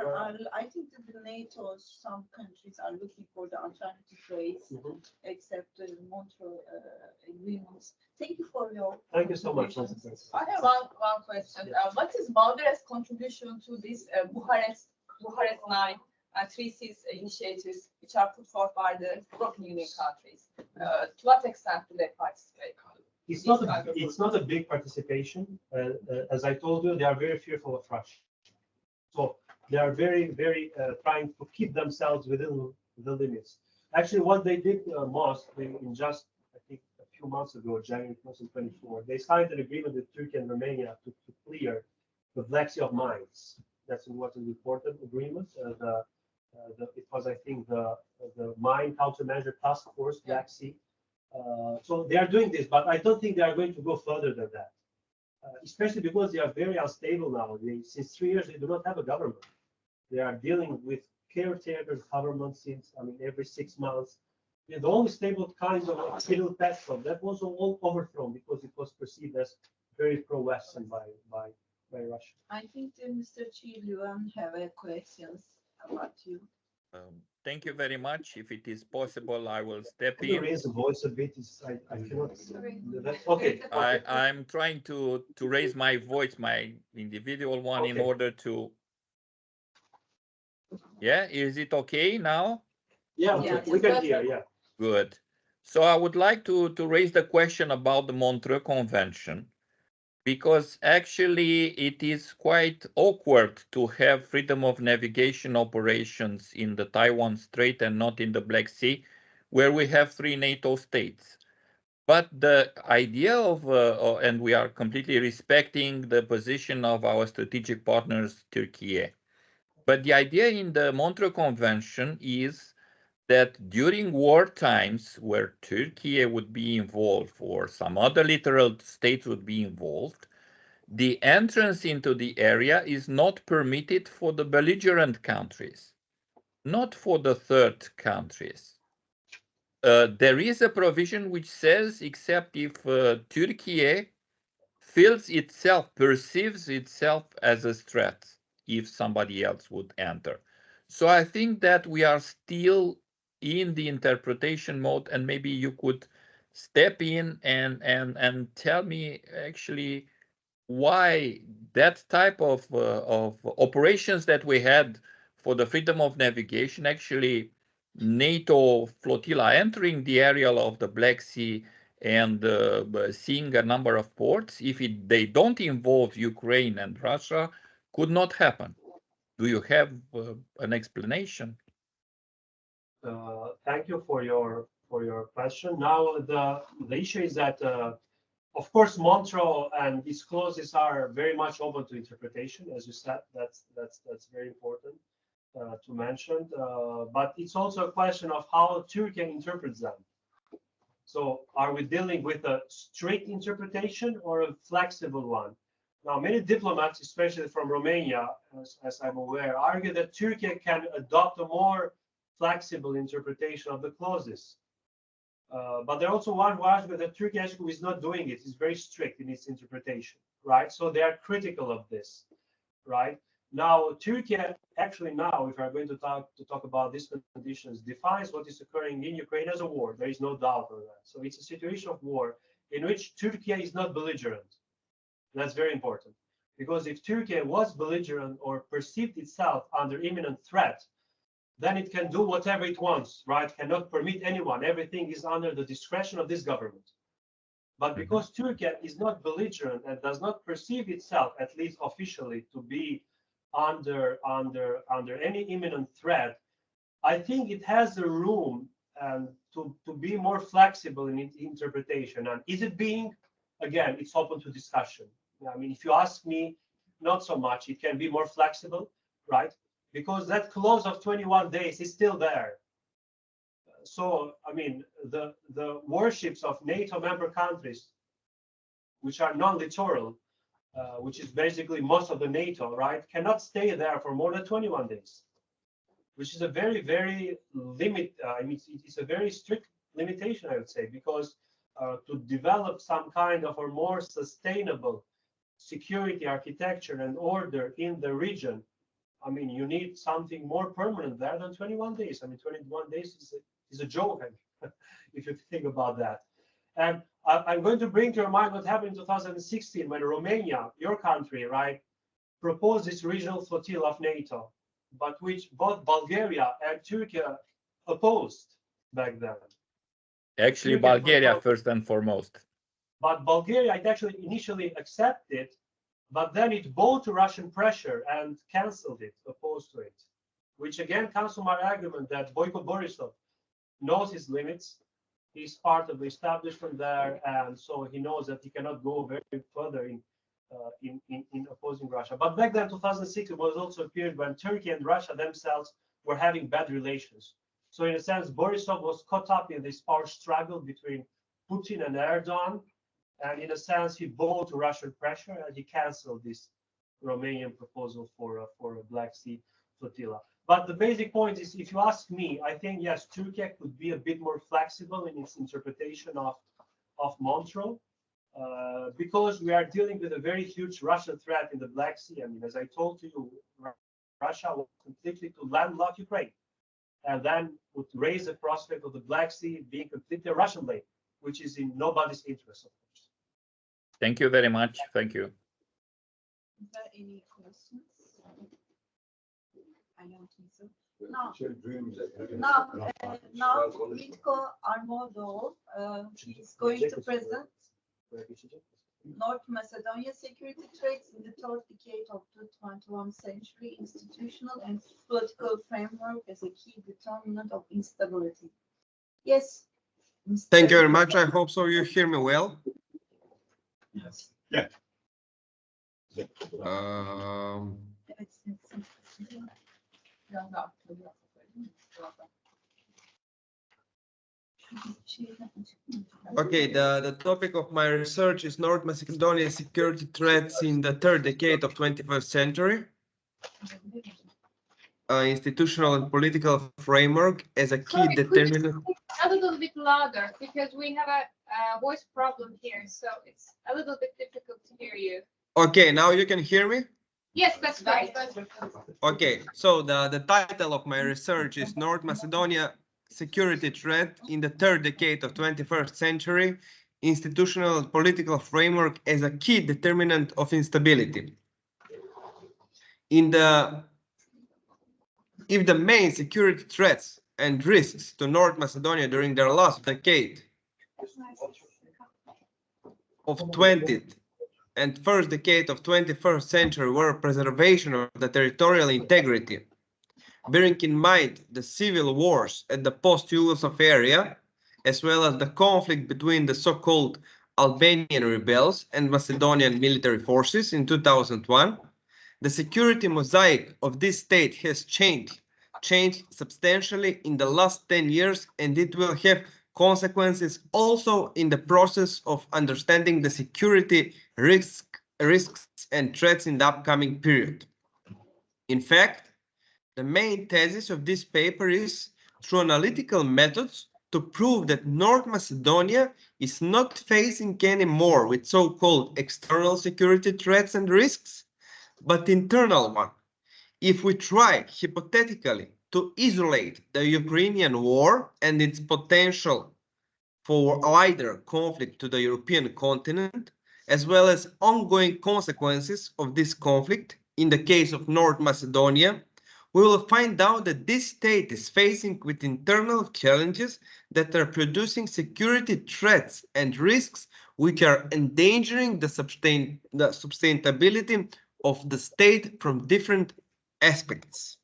I think that the NATO, some countries are looking for the alternative ways, except the Montreux agreements. Thank you for your. Thank you so much. contributions. I have one question. What is Bulgaria's contribution to this Bucharest 9 treaties initiatives which are put forth by the European Union countries? To what extent do they participate? It's not a big participation. As I told you, they are very fearful of Russia. So they are very, very trying to keep themselves within the limits. Actually, what they did most, in just, I think, a few months ago, January 2024, they signed an agreement with Turkey and Romania to clear the Black Sea of mines. That's what an important agreement. It was, I think, the Mine Countermeasure Task Force, Black Sea. So they are doing this, but I don't think they are going to go further than that. Especially because they are very unstable now. Since 3 years, they do not have a government. They are dealing with caretaker government since, every 6 months. The only stable kind of Fidel Castro, that was all overthrown because it was perceived as very pro-Western by Russia. I think Mr. Chilian have questions about you. Thank you very much. If it is possible, I will step Can you in. raise the voice a bit? I cannot. Okay. I'm trying to raise my voice, my individual one, in order to. Yeah, is it okay now? Yeah, we can hear. Yeah. Good. So I would like to raise the question about the Montreux Convention, because actually it is quite awkward to have freedom of navigation operations in the Taiwan Strait and not in the Black Sea, where we have 3 NATO states. But the idea of, and we are completely respecting the position of our strategic partners, Turkey. But the idea in the Montreux Convention is that during war times where Turkey would be involved or some other littoral states would be involved, the entrance into the area is not permitted for the belligerent countries, not for the third countries. There is a provision which says, except if Turkey feels itself, perceives itself as a threat, if somebody else would enter. So I think that we are still in the interpretation mode, and maybe you could step in and tell me actually why that type of operations that we had for the freedom of navigation, actually NATO flotilla entering the area of the Black Sea and seeing a number of ports, if they don't involve Ukraine and Russia, could not happen. Do you have an explanation? Thank you for your question. Now the issue is that of course Montreux and these clauses are very much open to interpretation, as you said. That's very important to mention. But it's also a question of how Turkey interprets them. So are we dealing with a strict interpretation or a flexible one? Now, many diplomats, especially from Romania, as I'm aware, argue that Turkey can adopt a more flexible interpretation of the clauses. But there are also one who argue that Turkey actually is not doing it. It's very strict in its interpretation, right? So they are critical of this, right? Now, Turkey actually now, if we're going to talk about these conditions, defines what is occurring in Ukraine as a war. There is no doubt on that. So it's a situation of war in which Turkey is not belligerent. That's very important, because if Turkey was belligerent or perceived itself under imminent threat, then it can do whatever it wants, right? Cannot permit anyone. Everything is under the discretion of this government. But because Turkey is not belligerent and does not perceive itself, at least officially, to be under any imminent threat, I think it has the room to be more flexible in its interpretation. And is it being? Again, it's open to discussion. I mean, if you ask me, not so much. It can be more flexible, right? Because that clause of 21 days is still there. So, I mean, the warships of NATO member countries, which are non-littoral, which is basically most of the NATO, right, cannot stay there for more than 21 days, which is a very, very I mean, it's a very strict limitation, I would say, because to develop some kind of a more sustainable security architecture and order in the region, I mean, you need something more permanent there than 21 days. I mean, 21 days is a joke, if you think about that. And I'm going to bring to your mind what happened in 2016 when Romania, your country, right, proposed this regional flotilla of NATO, but which both Bulgaria and Turkey opposed back then. Actually, Turkey Bulgaria first and foremost. But Bulgaria, it actually initially accepted, but then it bowed to Russian pressure and canceled it, opposed to it, which again comes from our argument that Boyko Borisov knows his limits. He's part of the establishment there, and so he knows that he cannot go very further in opposing Russia. But back then, 2006, it was also a period when Turkey and Russia themselves were having bad relations. So in a sense, Borisov was caught up in this power struggle between Putin and Erdogan, and in a sense, he bowed to Russian pressure and he canceled this Romanian proposal for a Black Sea flotilla. But the basic point is, if you ask me, I think, yes, Turkey could be a bit more flexible in its interpretation of Montreux, because we are dealing with a very huge Russian threat in the Black Sea. I mean, as I told you, Russia was completely to landlock Ukraine, and then would raise the prospect of the Black Sea being completely a Russian lake, which is in nobody's interest, of course. Thank you very much. Thank you. Is there any questions? I don't think so. Now, Mitko Armodov is going to present North Macedonia security threats in the third decade of the 21st century, institutional and political framework as a key determinant of instability. Yes. Thank you very much. I hope so. You hear me well. Yes. Yeah. Biraz daha. Okay, the topic of my research is North Macedonia's security threats in the third decade of 21st century. Institutional and political framework as a key Sorry, could you determinant. speak a little bit louder because we have a voice problem here, so it's a little bit difficult to hear you. Okay, now you can hear me? Yes, that's right. Okay, so the title of my research is North Macedonia Security Threat in the Third Decade of 21st Century, Institutional and Political Framework as a Key Determinant of Instability. If the main security threats and risks to North Macedonia during their last decade of 20th and first decade of 21st century were preservation of the territorial integrity, bearing in mind the civil wars at the post-Yugoslav area, as well as the conflict between the so-called Albanian rebels and Macedonian military forces in 2001, the security mosaic of this state has changed substantially in the last 10 years, and it will have consequences also in the process of understanding the security risks and threats in the upcoming period. In fact, the main thesis of this paper is, through analytical methods, to prove that North Macedonia is not facing anymore with so-called external security threats and risks, but internal one. If we try hypothetically to isolate the Ukrainian war and its potential for wider conflict to the European continent, as well as ongoing consequences of this conflict in the case of North Macedonia, we will find out that this state is facing with internal challenges that are producing security threats and risks which are endangering the sustainability of the state from different aspects.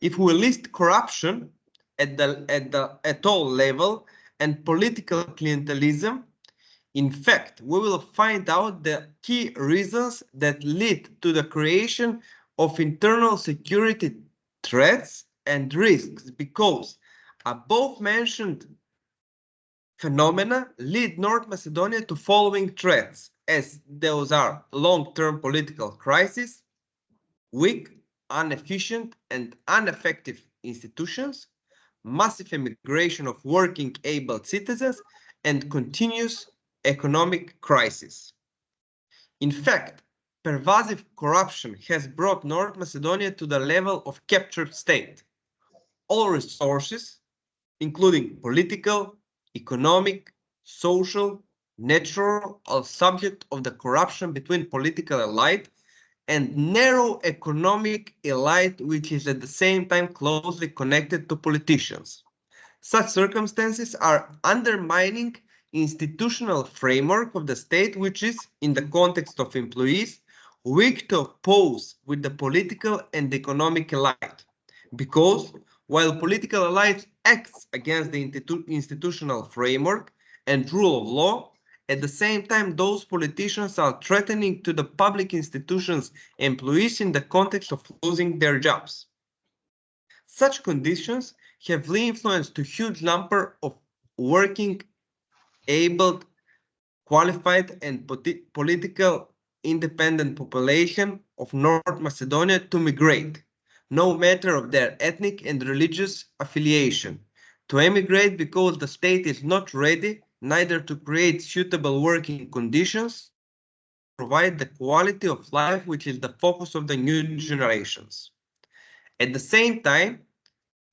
If we list corruption at all level and political clientelism, in fact, we will find out the key reasons that lead to the creation of internal security threats and risks, because above mentioned phenomena lead North Macedonia to following threats, as those are long-term political crisis, weak, inefficient, and ineffective institutions, massive immigration of working able citizens, and continuous economic crisis. In fact, pervasive corruption has brought North Macedonia to the level of captured state. All resources, including political, economic, social, natural, are subject of the corruption between political elite and narrow economic elite, which is at the same time closely connected to politicians. Such circumstances are undermining institutional framework of the state, which is, in the context of employees, weak to oppose with the political and economic elite. Because while political elite acts against the institutional framework and rule of law, at the same time, those politicians are threatening to the public institutions' employees in the context of losing their jobs. Such conditions have influenced a huge number of working, able, qualified, and political independent population of North Macedonia to migrate, no matter of their ethnic and religious affiliation, to emigrate because the state is not ready neither to create suitable working conditions, provide the quality of life which is the focus of the new generations. At the same time,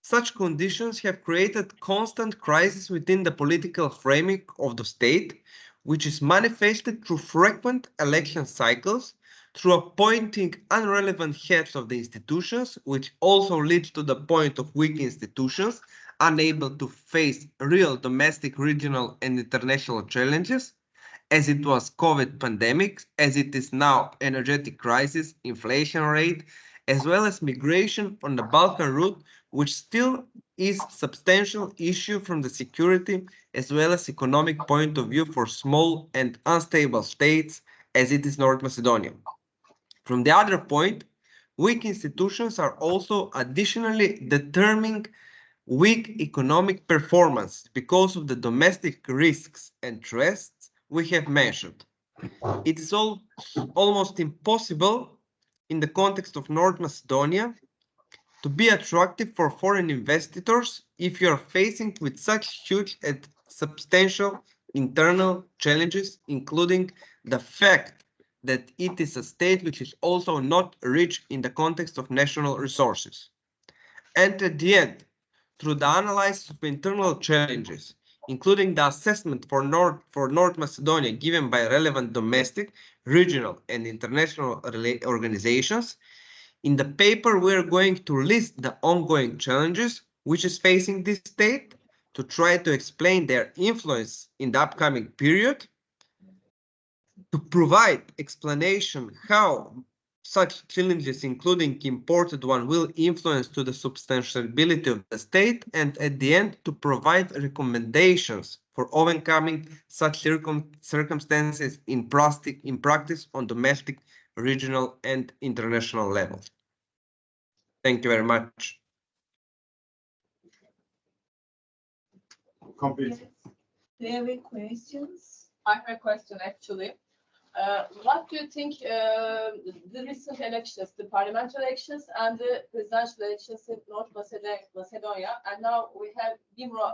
such conditions have created constant crisis within the political framework of the state, which is manifested through frequent election cycles, through appointing irrelevant heads of the institutions, which also leads to the point of weak institutions, unable to face real domestic, regional, and international challenges, as it was COVID pandemic, as it is now energetic crisis, inflation rate, as well as migration on the Balkan route, which still is a substantial issue from the security as well as economic point of view for small and unstable states as it is North Macedonia. From the other point, weak institutions are also additionally determining weak economic performance because of the domestic risks and threats we have mentioned. It is almost impossible in the context of North Macedonia to be attractive for foreign investors if you are facing with such huge and substantial internal challenges, including the fact that it is a state which is also not rich in the context of national resources. And at the end, through the analysis of internal challenges, including the assessment for North Macedonia given by relevant domestic, regional, and international organizations, in the paper we are going to list the ongoing challenges which is facing this state to try to explain their influence in the upcoming period, to provide explanation how such challenges, including imported one, will influence to the substantiability of the state, and at the end to provide recommendations for overcoming such circumstances in practice on domestic, regional, and international levels. Thank you very much. Complete. Do you have any questions? I have a question actually. What do you think the recent elections, the parliamentary elections and the presidential elections in North Macedonia, and now we have Bimro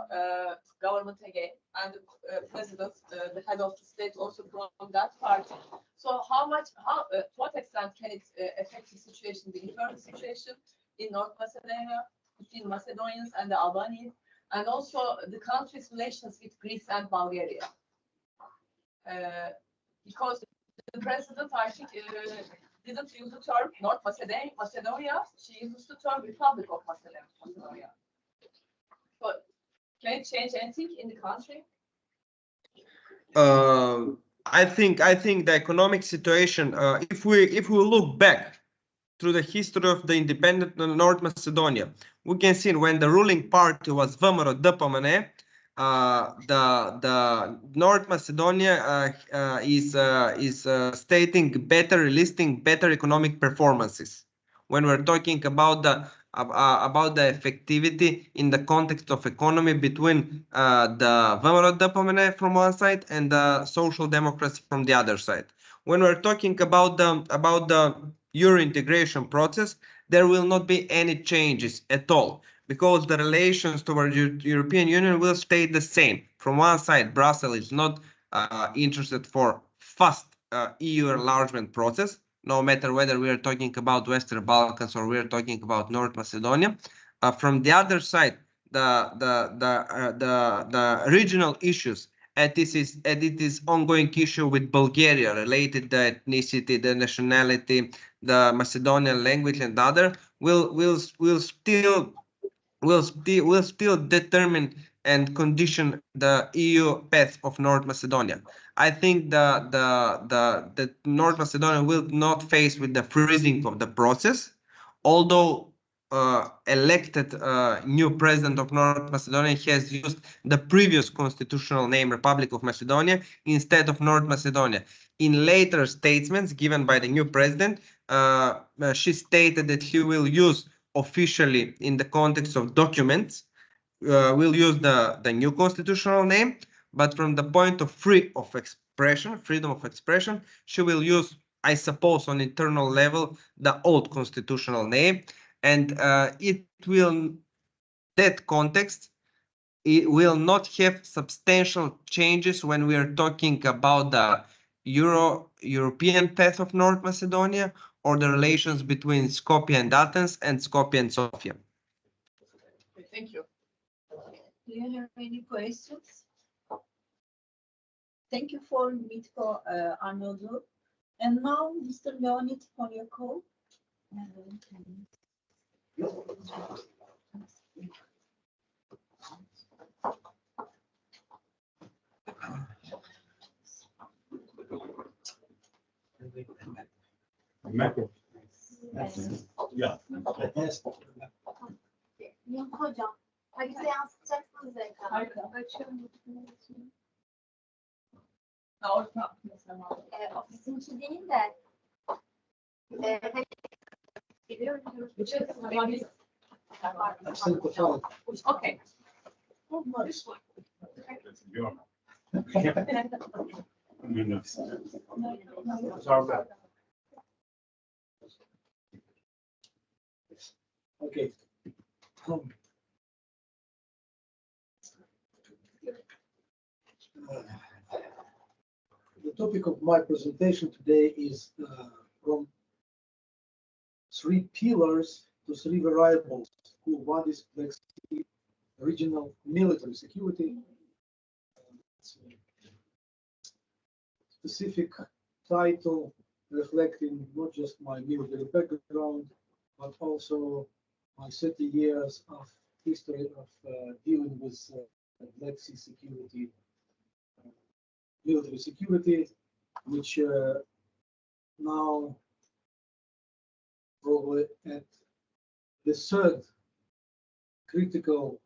government again, and the president, the head of the state also from that party. So to what extent can it affect the situation, the internal situation in North Macedonia, between Macedonians and the Albanians, and also the country's relations with Greece and Bulgaria? Because the president, I think, didn't use the term North Macedonia. She used the term Republic of Macedonia. But can it change anything in the country? I think the economic situation, if we look back through the history of the independent North Macedonia, we can see when the ruling party was VMRO DPMNE, the North Macedonia is stating listing better economic performances. When we're talking about the effectivity in the context of economy between the VMRO DPMNE from one side and the Social Democrats from the other side. When we're talking about the Euro integration process, there will not be any changes at all, because the relations towards the European Union will stay the same. From one side, Brussels is not interested for fast EU enlargement process, no matter whether we are talking about Western Balkans or we are talking about North Macedonia. From the other side, the regional issues, and it is ongoing issue with Bulgaria related to ethnicity, the nationality, the Macedonian language, and other will still determine and condition the EU path of North Macedonia. I think the North Macedonia will not face with the freezing of the process, although elected new president of North Macedonia has used the previous constitutional name Republic of Macedonia instead of North Macedonia. In later statements given by the new president, she stated that he will use officially in the context of documents, will use the new constitutional name, but from the point of freedom of expression, she will use, I suppose, on internal level, the old constitutional name, and that context, it will not have substantial changes when we are talking about the European path of North Macedonia or the relations between Skopje and Athens and Skopje and Sofia. Thank you. Do you have any questions? Thank you for Mitko Arnoldu. And now, Mr. Leonid Polyakov. Yeah. Yes. Yok hocam. Bize yansıtacaksınız ekranı. Açıyorum. Orta. Ofisin içi değil de hani biliyorum. Okay. It's our map. Okay. The topic of my presentation today is from three pillars to three variables. One is complexity, regional military security, specific title reflecting not just my military background, but also my 30 years of history of dealing with Black Sea security, military security, which now probably at the third critical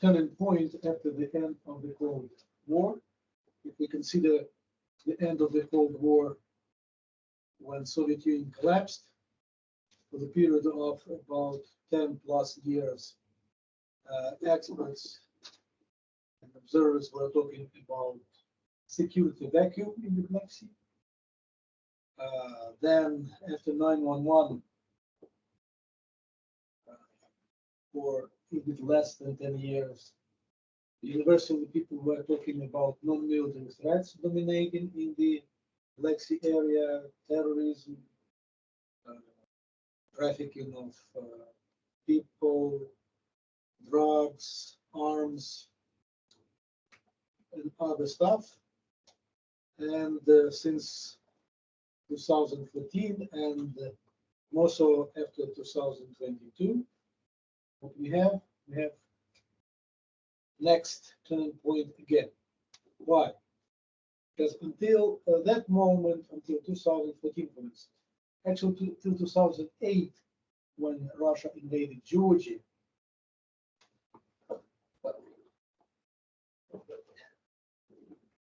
turning point after the end of the Cold War. If we consider the end of the Cold War when Soviet Union collapsed, for the period of about 10 plus years, experts and observers were talking about security vacuum in the Black Sea. Then after 9/11, for a bit less than 10 years, universally people were talking about non-military threats dominating in the Black Sea area, terrorism, trafficking of people, drugs, arms, and other stuff. And since 2014 and more so after 2022, what we have next turning point again. Why? Because until that moment, until 2014, for instance, actually till 2008, when Russia invaded Georgia,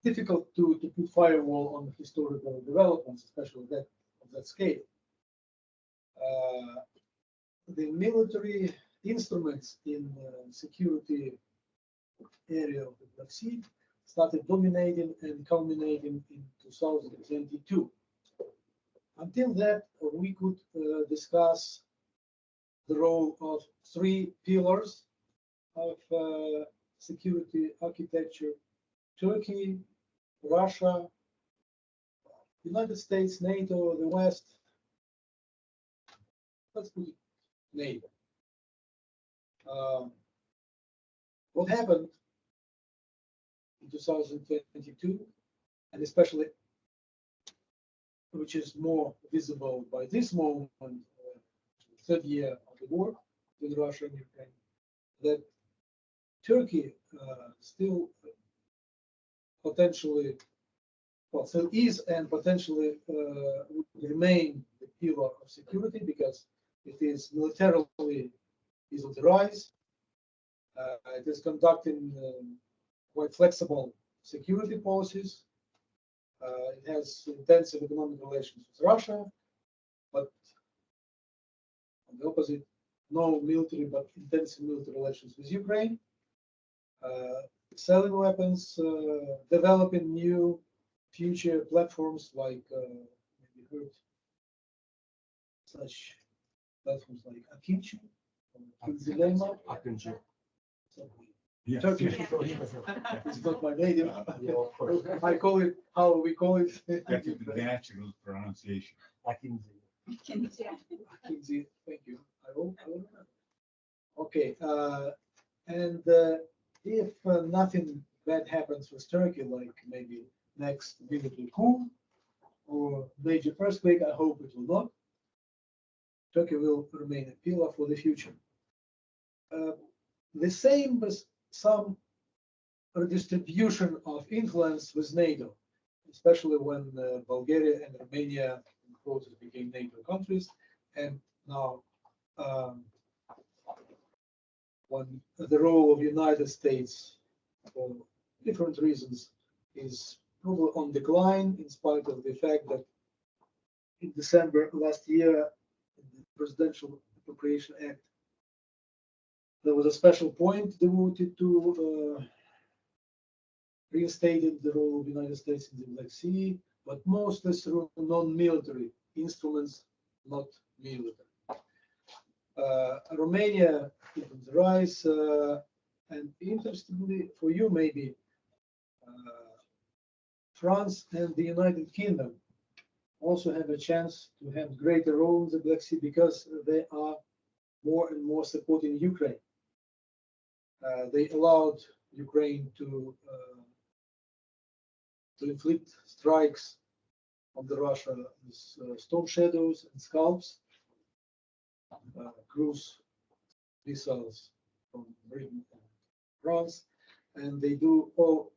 difficult to put firewall on historical developments, especially that of that scale. The military instruments in security area of the Black Sea started dominating and culminating in 2022. Until that, we could discuss the role of three pillars of security architecture: Turkey, Russia, United States, NATO, the West. Let's put it NATO. What happened in 2022, and especially, which is more visible by this moment, third year of the war with Russia and Ukraine, that Turkey still potentially, well, still is and potentially would remain the pillar of security because it is militarily is on the rise. It is conducting quite flexible security policies. It has intensive economic relations with Russia, but on the opposite, no military but intensive military relations with Ukraine. Selling weapons, developing new future platforms like maybe heard such platforms like Akinci, Kinzilema. Akıncı. Yes. Turkish. It's not my native. I call it how we call it. That is the natural pronunciation. Akıncı. Akinci, thank you. I will remember. Okay, and if nothing bad happens with Turkey, like maybe next military coup or major earthquake, I hope it will not. Turkey will remain a pillar for the future. The same with some redistribution of influence with NATO, especially when Bulgaria and Romania became NATO countries, and now when the role of United States for different reasons is probably on decline, in spite of the fact that in December last year, in the Presidential Appropriation Act, there was a special point devoted to reinstating the role of the United States in the Black Sea, but mostly through non-military instruments, not military. Romania is on the rise, and interestingly for you maybe, France and the United Kingdom also have a chance to have greater role in the Black Sea because they are more and more supporting Ukraine. They allowed Ukraine to inflict strikes on the Russia with storm shadows and scalps, cruise missiles from Britain and France, and they do all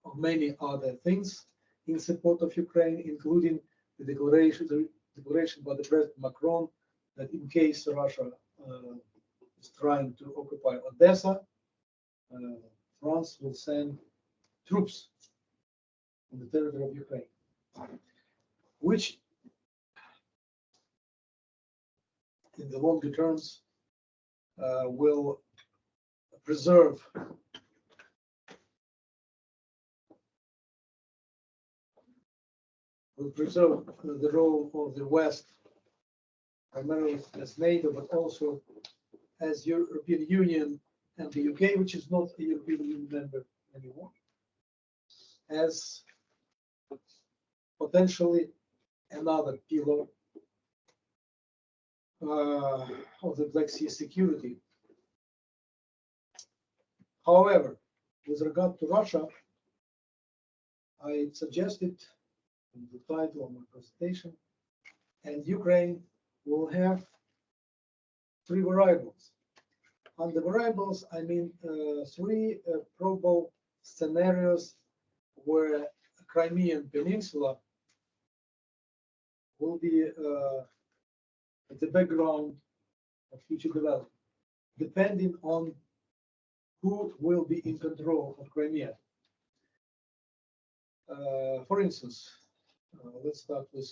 of many other things in support of Ukraine, including the declaration by the President Macron that in case Russia is trying to occupy Odessa, France will send troops on the territory of Ukraine, which in the longer terms will preserve the role of the West, primarily as NATO, but also as European Union and the UK, which is not a European Union member anymore, as potentially another pillar of the Black Sea security. However, with regard to Russia, I suggested in the title of my presentation, and Ukraine will have three variables. Under variables, I mean three probable scenarios where the Crimean Peninsula will be at the background of future development, depending on who will be in control of Crimea. For instance, let's start with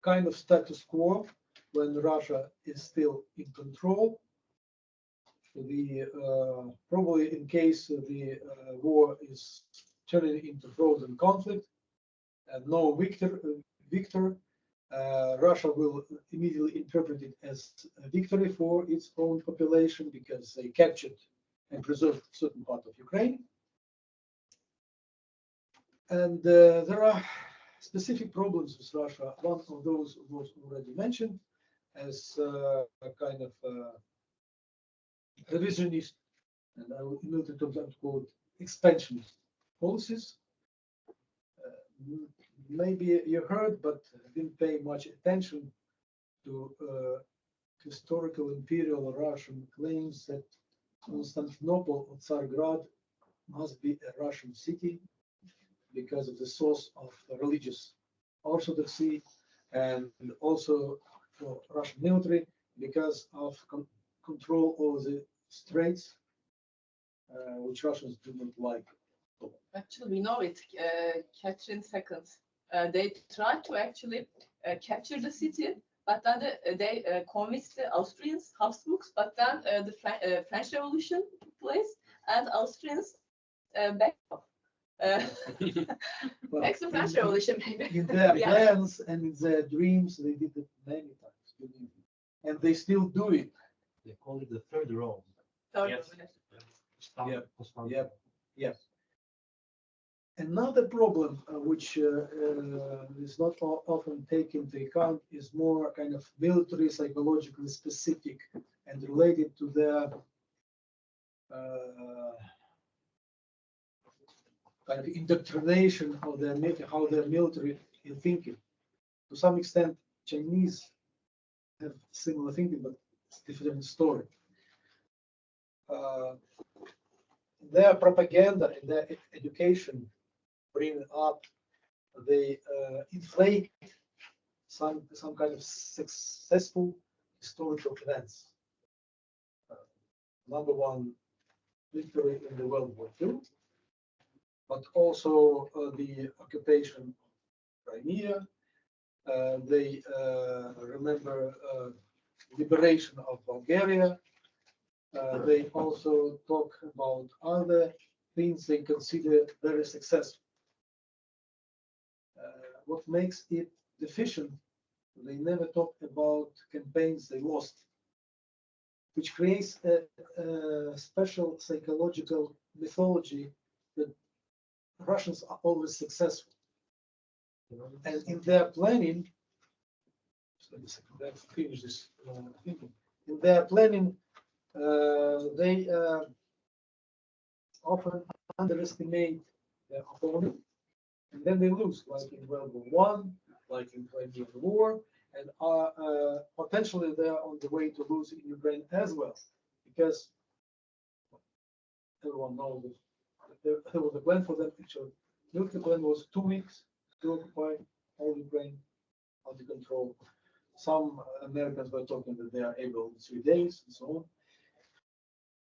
kind of status quo when Russia is still in control. Probably in case the war is turning into frozen conflict and no victor, Russia will immediately interpret it as a victory for its own population because they captured and preserved a certain part of Ukraine. And there are specific problems with Russia. One of those was already mentioned as a kind of revisionist, and I will in military terms call it expansionist policies. Maybe you heard, but didn't pay much attention to historical imperial Russian claims that Constantinople or Tsargrad must be a Russian city because of the source of religious orthodoxy, and also for Russian military because of control over the straits, which Russians do not like. Actually, we know it. Catherine II, they tried to actually capture the city, but then they convinced the Austrians, Habsburgs, but then the French Revolution took place, and Austrians backed off. Next to French Revolution, maybe. In their plans and in their dreams, they did it many times, and they still do it. They call it the third Rome. Yes. Yep. Another problem which is not often taken into account is more kind of military, psychologically specific and related to their kind of indoctrination of their how their military is thinking. To some extent, Chinese have similar thinking, but it's a different story. Their propaganda and their education bring up, they inflate some kind of successful historical events. Number one, victory in the World War II, but also the occupation of Crimea. They remember liberation of Bulgaria. They also talk about other things they consider very successful. What makes it deficient, they never talk about campaigns they lost, which creates a special psychological mythology that Russians are always successful. And in their planning, let's finish this thinking. In their planning, they often underestimate their opponent, and then they lose, like in World War One, like in Crimean War, and are potentially they are on the way to lose in Ukraine as well, because everyone knows that there was a plan for them. Actually, the plan was 2 weeks to occupy all Ukraine under control. Some Americans were talking that they are able in 3 days and so on.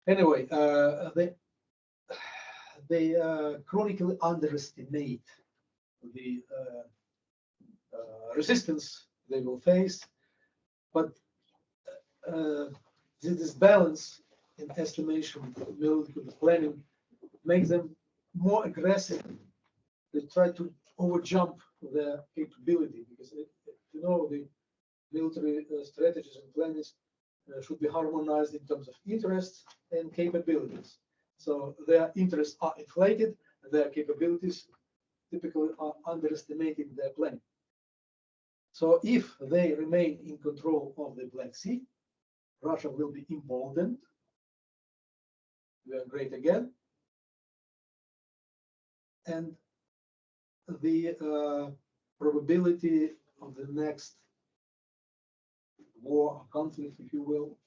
Anyway, they chronically underestimate the resistance they will face, but this balance in estimation, military planning, makes them more aggressive. They try to overjump their capability because the military strategies and plans should be harmonized in terms of interests and capabilities. So their interests are inflated, their capabilities typically are underestimated in their planning. So if they remain in control of the Black Sea, Russia will be emboldened. We are great again. And the probability of the next war or conflict, if you will,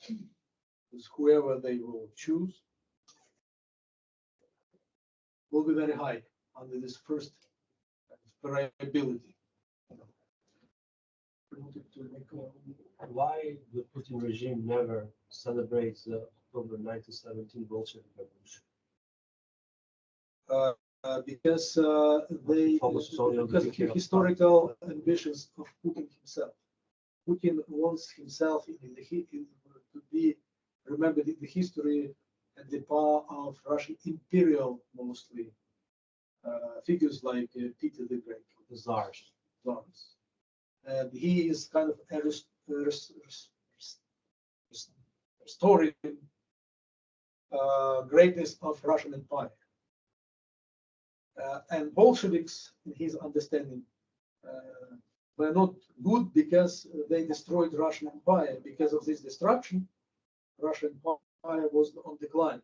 with whoever they will choose, will be very high under this first variability. Why the Putin regime never celebrates the October 1917 Bolshevik Revolution? Because of historical ambitions of Putin himself. Putin wants himself to be remembered in the history and the power of Russian imperial, mostly figures like Peter the Great, the Tsars. And he is kind of a restoring greatness of Russian Empire. And Bolsheviks, in his understanding, were not good because they destroyed Russian Empire. Because of this destruction, Russian Empire was on decline.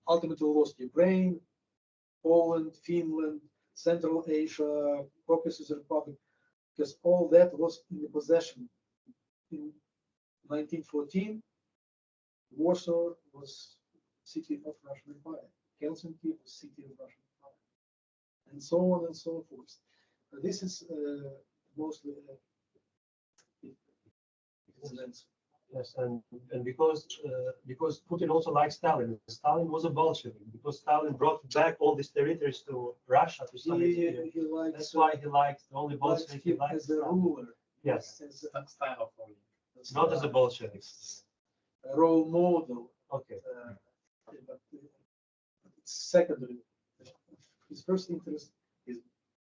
Ultimately lost Ukraine, Poland, Finland, Central Asia, Caucasus Republic, because all that was in the possession. In 1914, Warsaw was city of Russian Empire. Helsinki was city of Russian Empire, and so on and so forth. This is mostly yes, and because Putin also likes Stalin. Stalin was a Bolshevik because Stalin brought back all these territories to Russia to some extent. That's why he likes the only Bolshevik he likes as a ruler. Yes, as style of ruling, not as a Bolshevik. A role model. Okay. But it's secondary. His first interest is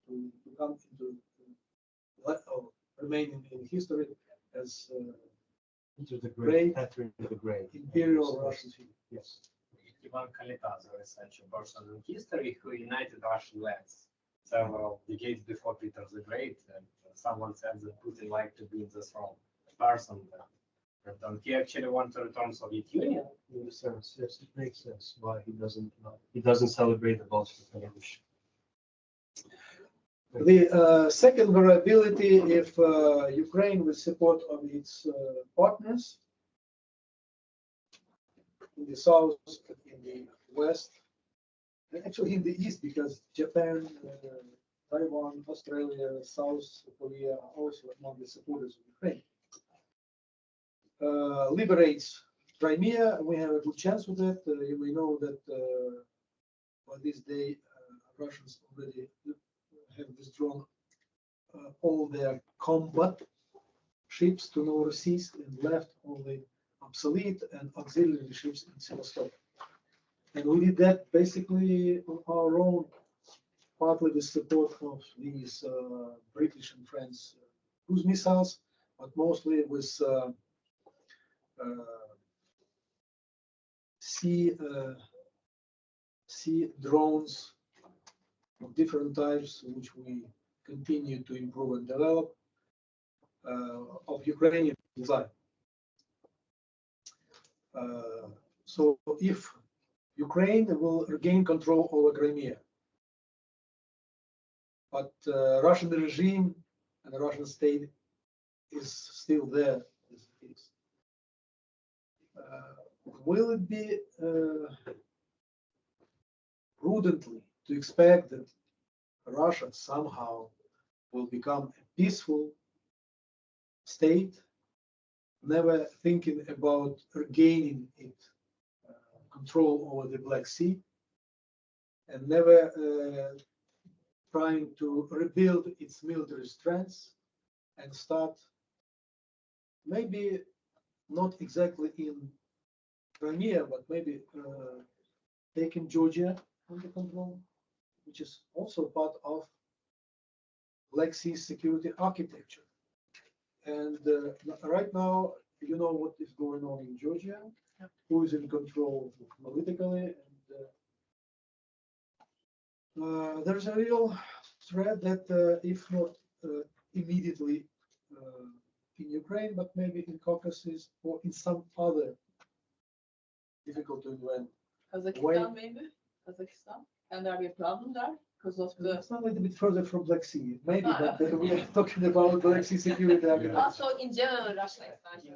to come into remain in history as the great Catherine the Great, imperial Russian. Yes. Ivan Kalitazov, such a person in history who united Russian lands several decades before Peter the Great, and someone said that Putin liked to be in the throne person. And he actually wants to return Soviet Union. In a sense, yes, it makes sense why he doesn't celebrate the Bolshevik Revolution. The second variability, if Ukraine with support of its partners in the south, in the west, and actually in the east, because Japan, Taiwan, Australia, South Korea are also among the supporters of Ukraine. Liberates Crimea. We have a good chance with that. You may know that by this day, Russians already have withdrawn all their combat ships to North Seas and left only obsolete and auxiliary ships in Sevastopol. And we did that basically on our own, partly with support of these British and French cruise missiles, but mostly with sea drones of different types, which we continue to improve and develop, of Ukrainian design. So if Ukraine will regain control over Crimea, but Russian regime and the Russian state is still there as it is. Will it be prudently to expect that Russia somehow will become a peaceful state, never thinking about regaining its control over the Black Sea, and never trying to rebuild its military strengths and start maybe not exactly in Crimea, but maybe taking Georgia under control, which is also part of Black Sea security architecture. And right now, you know what is going on in Georgia, who is in control politically, and there's a real threat that if not immediately in Ukraine, but maybe in Caucasus or in some other difficult to invent Kazakhstan maybe? Kazakhstan? Can there be a problem there because of the? It's not a little bit further from Black Sea, maybe, but we are talking about Black Sea security. Also in general, Russian expansion.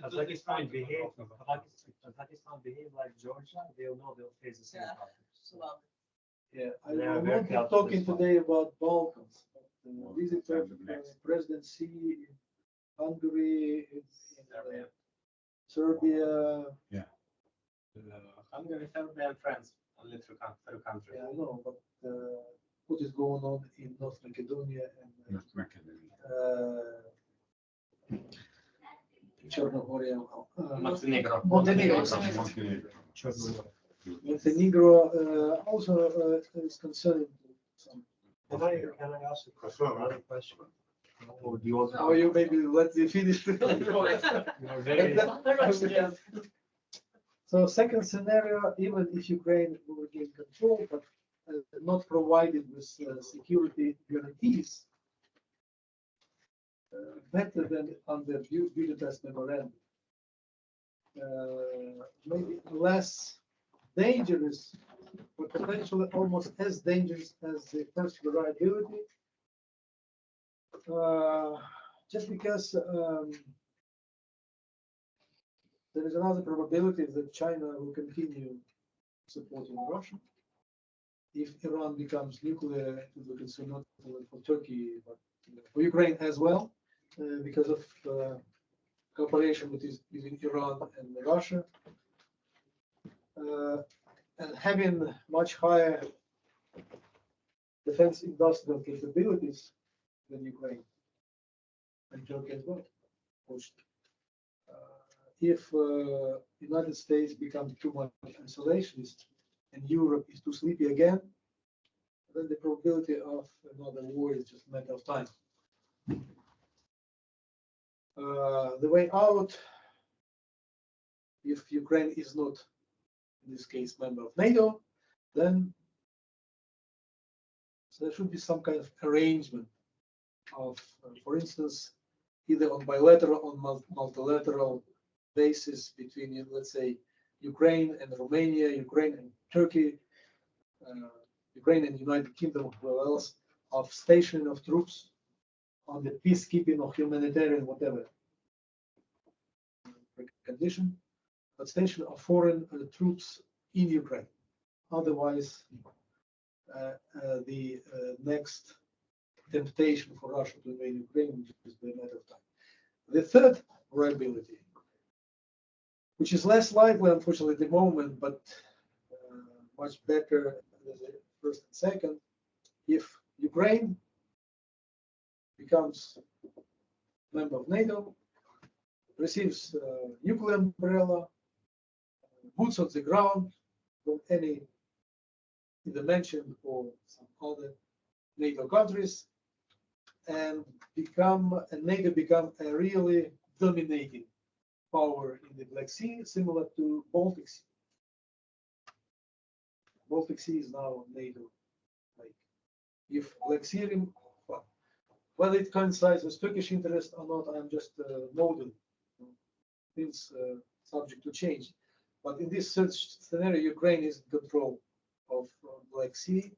Kazakhstan behave like Georgia. They'll know they'll face the same Yeah. problems. Yeah, I They are will very not be helpful talking as well. today about Balkans. Visit President Xi in Hungary, in Serbia. Hungary, Serbia, and France, only through countries. Yeah, I know, but what is going on in North Macedonia and Chernobyl, Montenegro. Montenegro also is concerning some. Can I ask a question? Another question? Or do you want? Or you maybe let me finish. You're very. So second scenario, even if Ukraine will gain control, but not provided with security guarantees, better than under Budapest memorandum, maybe less dangerous, but potentially almost as dangerous as the first variability, just because there is another probability that China will continue supporting Russia. If Iran becomes nuclear, it will be concern not only for Turkey, but for Ukraine as well, because of cooperation between Iran and Russia. And having much higher defense industrial capabilities than Ukraine and Turkey as well. If United States becomes too much isolationist and Europe is too sleepy again, then the probability of another war is just a matter of time. The way out, if Ukraine is not, in this case, member of NATO, then there should be some kind of arrangement of, for instance, either on bilateral or multilateral basis between, let's say, Ukraine and Romania, Ukraine and Turkey, Ukraine and United Kingdom, who else, of stationing of troops on the peacekeeping or humanitarian, whatever condition, but station of foreign troops in Ukraine. Otherwise, the next temptation for Russia to invade Ukraine, which is the matter of time. The third probability, which is less likely, unfortunately, at the moment, but much better than the first and second, if Ukraine becomes member of NATO, receives nuclear umbrella, boots on the ground from any either mentioned or some other NATO countries, and NATO become a really dominating power in the Black Sea, similar to Baltic Sea. Baltic Sea is now NATO. Like, if Black Sea, whether it coincides with Turkish interest or not, I'm just noting things subject to change. But in this such scenario, Ukraine is in control of Black Sea,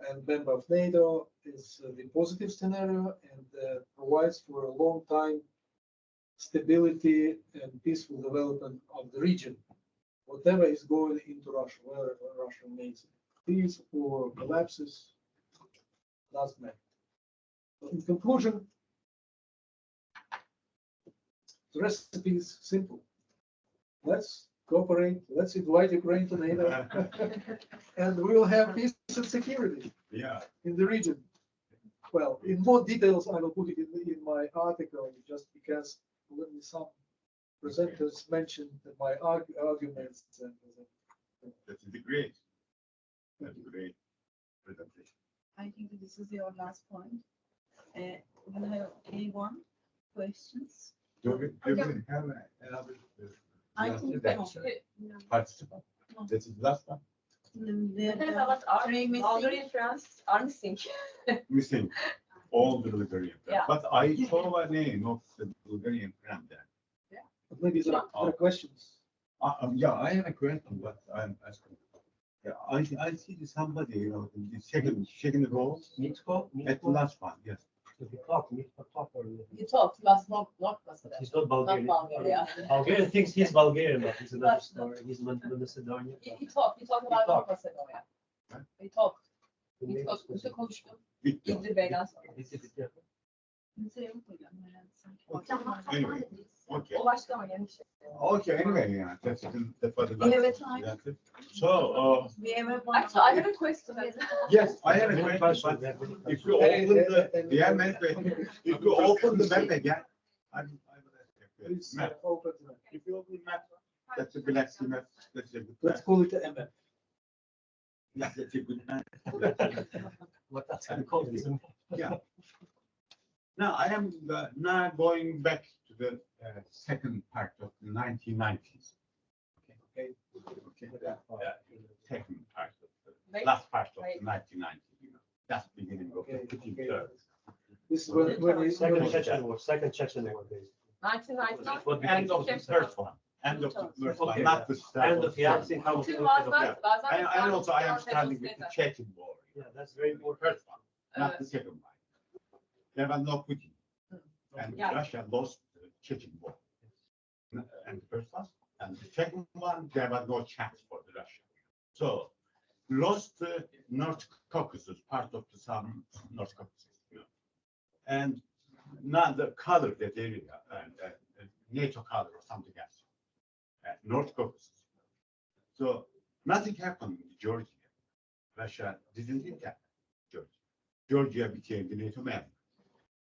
and member of NATO is the positive scenario, and provides for a long time stability and peaceful development of the region. Whatever is going into Russia, whether Russia remains peace or collapses, doesn't matter. So in conclusion, the recipe is simple. Let's cooperate, let's invite Ukraine to NATO, and we will have peace and security in the region. Well, in more details, I will put it in my article, just because some presenters mentioned my arguments. That's great. That's a great presentation. I think this is your last point. Do you have anyone questions? Do we have another I think participant? This is the last one. But our Bulgarian friends are missing. Missing all the Bulgarian friends. Yeah. But I saw a name of the Bulgarian friend there. But maybe there are questions. Yeah, I have a question, but I'm asking. Yeah, I see somebody, in the second row Mitko, at the last one. Yes. You talked last month, not Macedonia. He's not Bulgarian. Not Bulgaria. Bulgarian thinks he's Bulgarian, but he's another story. He's Macedonian. He talked about talked. North Macedonia. He talked. Mitko konuştu. İdil Bey'den sonra. Kimse yok hocam. herhalde sanki. Anyway, okay. O başka ama yani şey. Okay, anyway, yeah, that was the We have a last time. one. So, We have a one. Actually, I have a question. yes, I have a question, but if you open if you open the map again, I will ask you. Please Map. open the map. If you open the map, that's a Black Sea map, that's a good Let's map. call it a MF. Yeah, that's a good map. What that's going to call it, isn't it? Yeah. Now, I am now going back to the second part of the 1990s. Okay. Second part of the last part of the 1990s. That's the beginning of the Putin term. This is when Second Chechen War, second Chechen War, basically. 1999. What we End of the first one. End of the first one, not the start. End of Yeltsin, how Putin was Yeah. not, bazen And also I am Rusya starting with the Rusya'da. Chechen War. Yeah, that's very The important. first one, not the second one. There was no Putin. And Yeah. Russia lost the Chechen War. And the first one. And the second one, there was no chance for the Russia. So lost the North Caucasus, part of the southern North Caucasus. And now the color that area, NATO color or something else, North Caucasus. So nothing happened in Georgia. Russia didn't hit that Georgia. Georgia became the NATO member.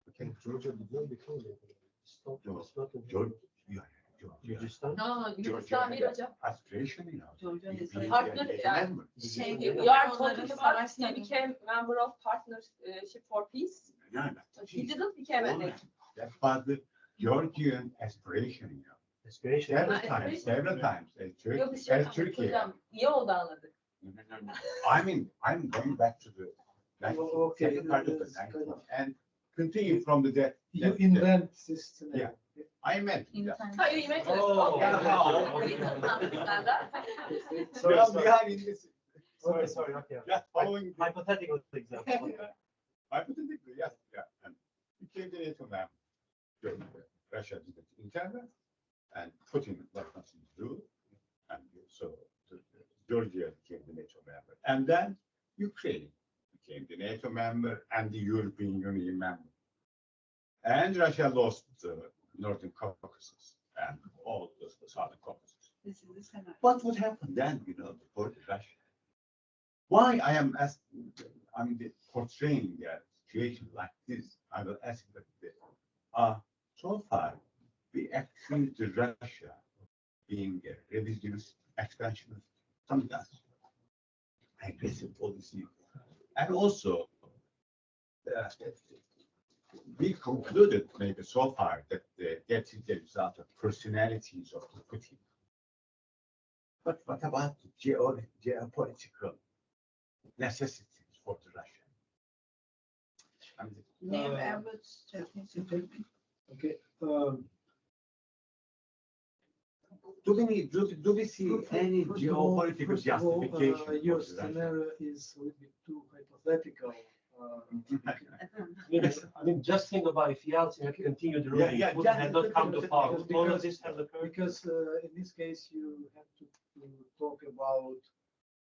Okay. Georgia did not become NATO. It's not in Georgia, yeah, Georgia. Kyrgyzstan. No, Georgia Yunanistan değil hocam. aspiration, Georgia to is be Partner, a NATO yani. member. You are talking about he became member of Partnership for Peace. Yeah, But he didn't become a NATO. that was the Georgian aspiration, Aspiration. several times, Yok bir şey as Turkey. hocam. İyi oldu anladık. I mean, I'm going back to the Okay, second part of the 90s and continue from the You invent this scenario. I imagine. In Yeah. time. Ha, you meant Oh, okay. yeah. We didn't understand that. Sorry, Well, sorry. behind in this, Sorry, okay. just following the Hypothetical example. hypothetically, yes, yeah. And became the NATO member. Russia did it in Canada, and Putin was nothing to do, and so Georgia became the NATO member. And then Ukraine became the NATO member and the European Union member. And Russia lost the Northern Caucasus and all the Southern Caucasus. This is the scenario. What would happen then, before Russia? Why I am asking, portraying a situation like this, I will ask that so far, we accuse Russia being a revisionist, expansionist, sometimes aggressive policy. And also, we concluded maybe so far that that is the result of personalities of Putin. But what about the geopolitical necessities for the Russia? Name average. Okay. Do we see any geopolitical justification? Your for the Russia? scenario is a little bit too hypothetical. Just think about if Yeltsin had continued Yeah, ruling, yeah, Putin yeah, had not come to power. because- All of this have occurred. Because in this case, you have to talk about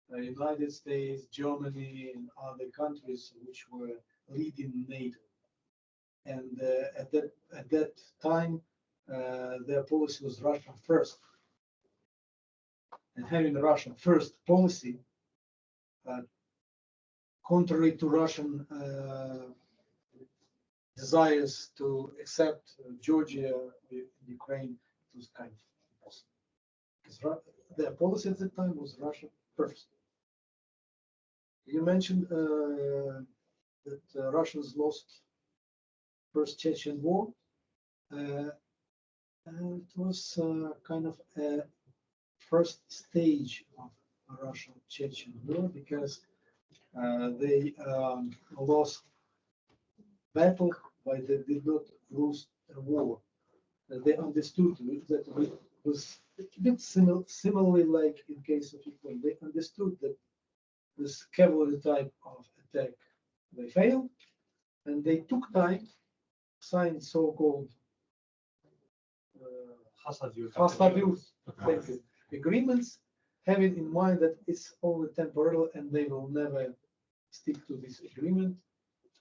United States, Germany, and other countries which were leading NATO. And at that time, their policy was Russia first. And having the Russia first policy, contrary to Russian desires to accept Georgia, Ukraine, it was kind of impossible. Because their policy at the time was Russia first. You mentioned that Russians lost first Chechen war. And it was kind of a first stage of a Russian-Chechen war because they lost battle, but they did not lose a war. They understood that it was a bit similarly like in case of Ukraine. They understood that this cavalry type of attack, they failed, and they took time, signed so-called agreements, having in mind that it's only temporary and they will never stick to this agreement.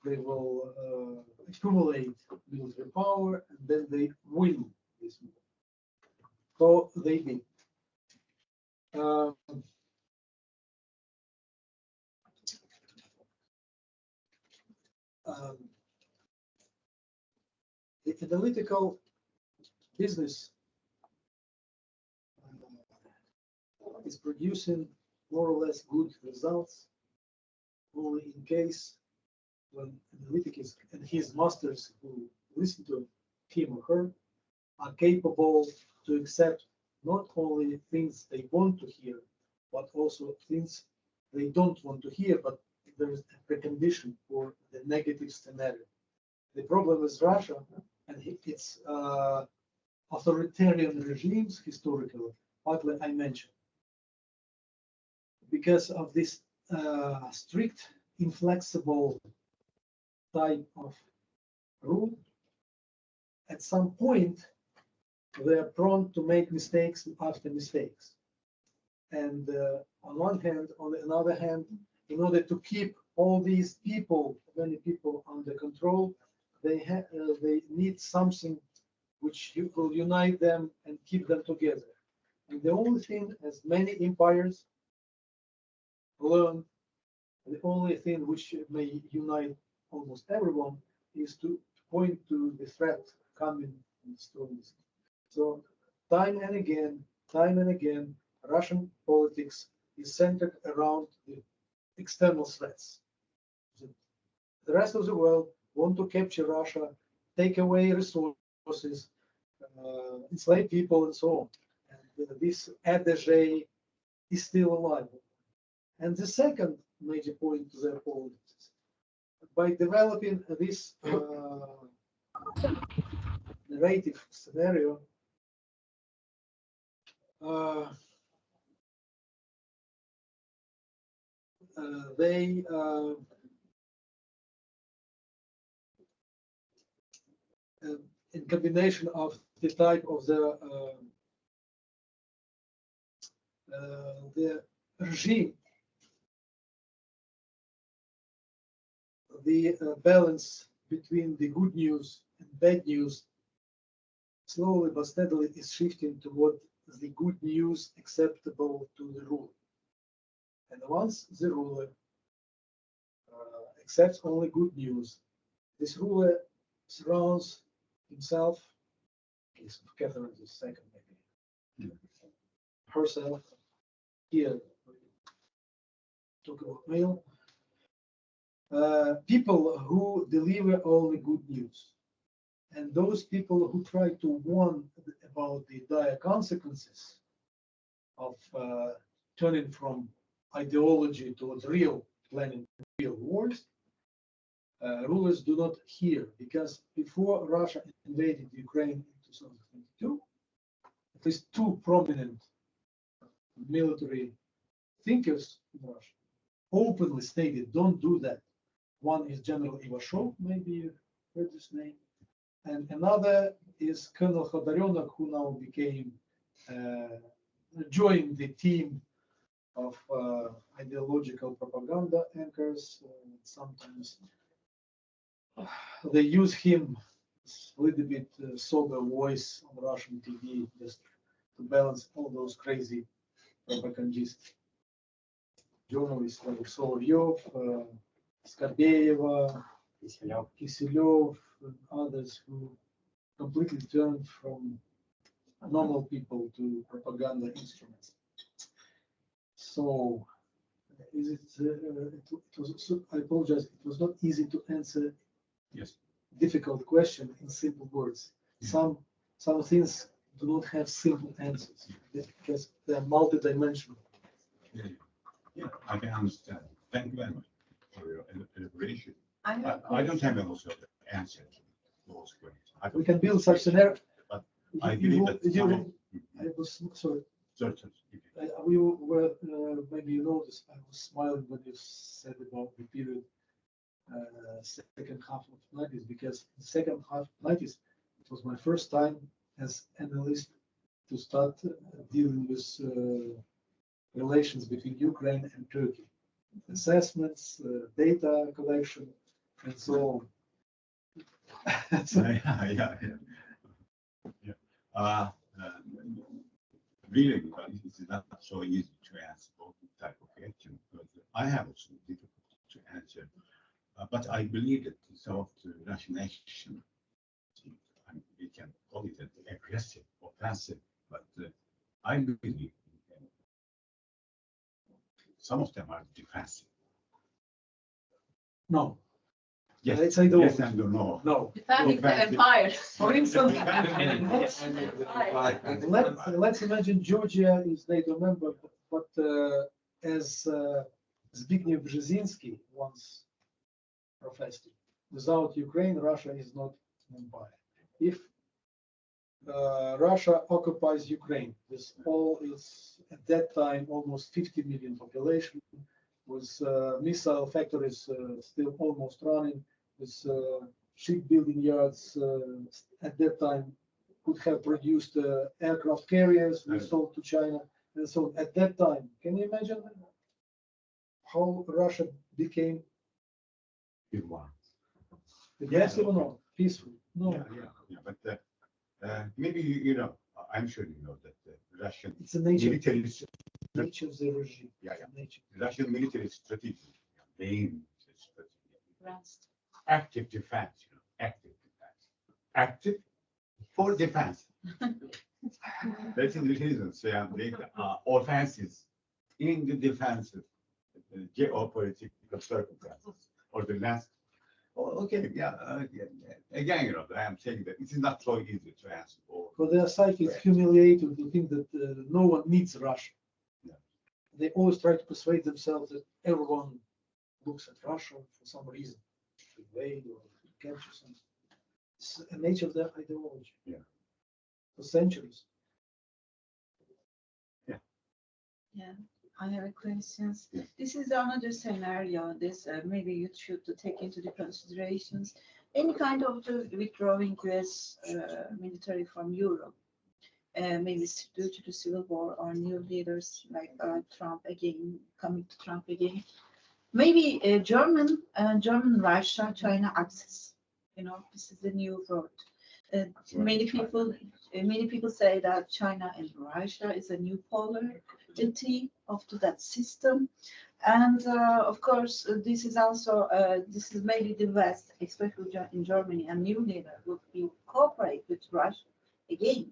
They will accumulate military power and then they win this war. So they did. The analytical business is producing more or less good results only in case when analytics and his masters who listen to him or her are capable to accept not only things they want to hear, but also things they don't want to hear, but there is a precondition for the negative scenario. The problem is Russia and its authoritarian regimes historically, partly I mentioned. Because of this strict, inflexible type of rule, at some point, they are prone to make mistakes after mistakes. And on one hand, on the other hand, in order to keep all these people, many people under control, they need something which will unite them and keep them together. And the only thing, as many empires learn, the only thing which may unite almost everyone is to point to the threat coming from the storms. So time and again, Russian politics is centered around the external threats. The rest of the world want to capture Russia, take away resources, enslave people, and so on. And this adage is still alive. And the second major point to their politics, by developing this narrative scenario, they in combination of the type of the regime the balance between the good news and bad news slowly but steadily is shifting toward the good news acceptable to the ruler. And once the ruler accepts only good news, this ruler surrounds himself, case of Catherine II, maybe, herself, here, talk about male, people who deliver only good news. And those people who try to warn about the dire consequences of turning from ideology towards real planning, real wars, rulers do not hear, because before Russia invaded Ukraine in 2022, at least two prominent military thinkers in Russia openly stated, don't do that. One is General Ivashov, maybe you heard his name, and another is Colonel Khodaryonok, who now became joined the team of ideological propaganda anchors. Sometimes they use him a little bit sober voice on Russian TV just to balance all those crazy propagandists. Journalists like Solovyov, Skarbeyeva, Kiselyov, and others who completely turned from normal people to propaganda instruments. So, is it? It was. I apologize. It was not easy to answer. Yes. Difficult question in simple words. Yeah. Some things do not have simple answers because they are multidimensional. Yeah, I can understand. Thank you very much for your elaboration. I I don't have also the answer to those questions. We can build such scenario. But I believe that some I was sorry. certain. We were maybe you noticed I was smiling when you said about the period second half of 90s, because the second half of 90s it was my first time as analyst to start dealing with relations between Ukraine and Turkey, assessments, data collection, and so on. So, Yeah. Really, it's not so easy to answer both type of question, because I have also difficulty to answer. But I believe that some of the Russian action, we can call it aggressive, offensive, but I believe some of them are defensive. no, Yes, let's say those. yes and no. No. Defending the Offensive. empire, for instance. Let's imagine Georgia is NATO member, but as Zbigniew Brzezinski once professed, without Ukraine, Russia is not an empire. If Russia occupies Ukraine with all its, at that time, almost 50 million population, with missile factories still almost running, with shipbuilding yards at that time could have produced aircraft carriers we sold to China. And so at that time, can you imagine how Russia became Big one. aggressive or not? Peaceful? No. Yeah. But maybe you know, I'm sure you know that the Russian It's a nature military, of the regime. yeah, Nature. Russian military strategy, main strategy, active defense, active defense, active for defense. That's the reason. So they offenses in the defensive geopolitical circumstances or the last. Oh, okay, yeah. Again, I am saying that it is not so easy to answer. For their psyche, it's humiliating to think that no one needs Russia. Yeah. They always try to persuade themselves that everyone looks at Russia for some reason, to invade or to capture something. It's a nature of their ideology. Yeah. For centuries. Yeah, I have a questions. Yeah. This is another scenario. This maybe you should take into the considerations. Any kind of the withdrawing US military from Europe, maybe due to the civil war or new leaders like Trump again, coming to Trump again. Maybe German Russia China axis. This is the new word. Many people say that China and Russia is a new polarity of that system, and of course this is also this is maybe the West, especially in Germany, a new leader would be cooperate with Russia again,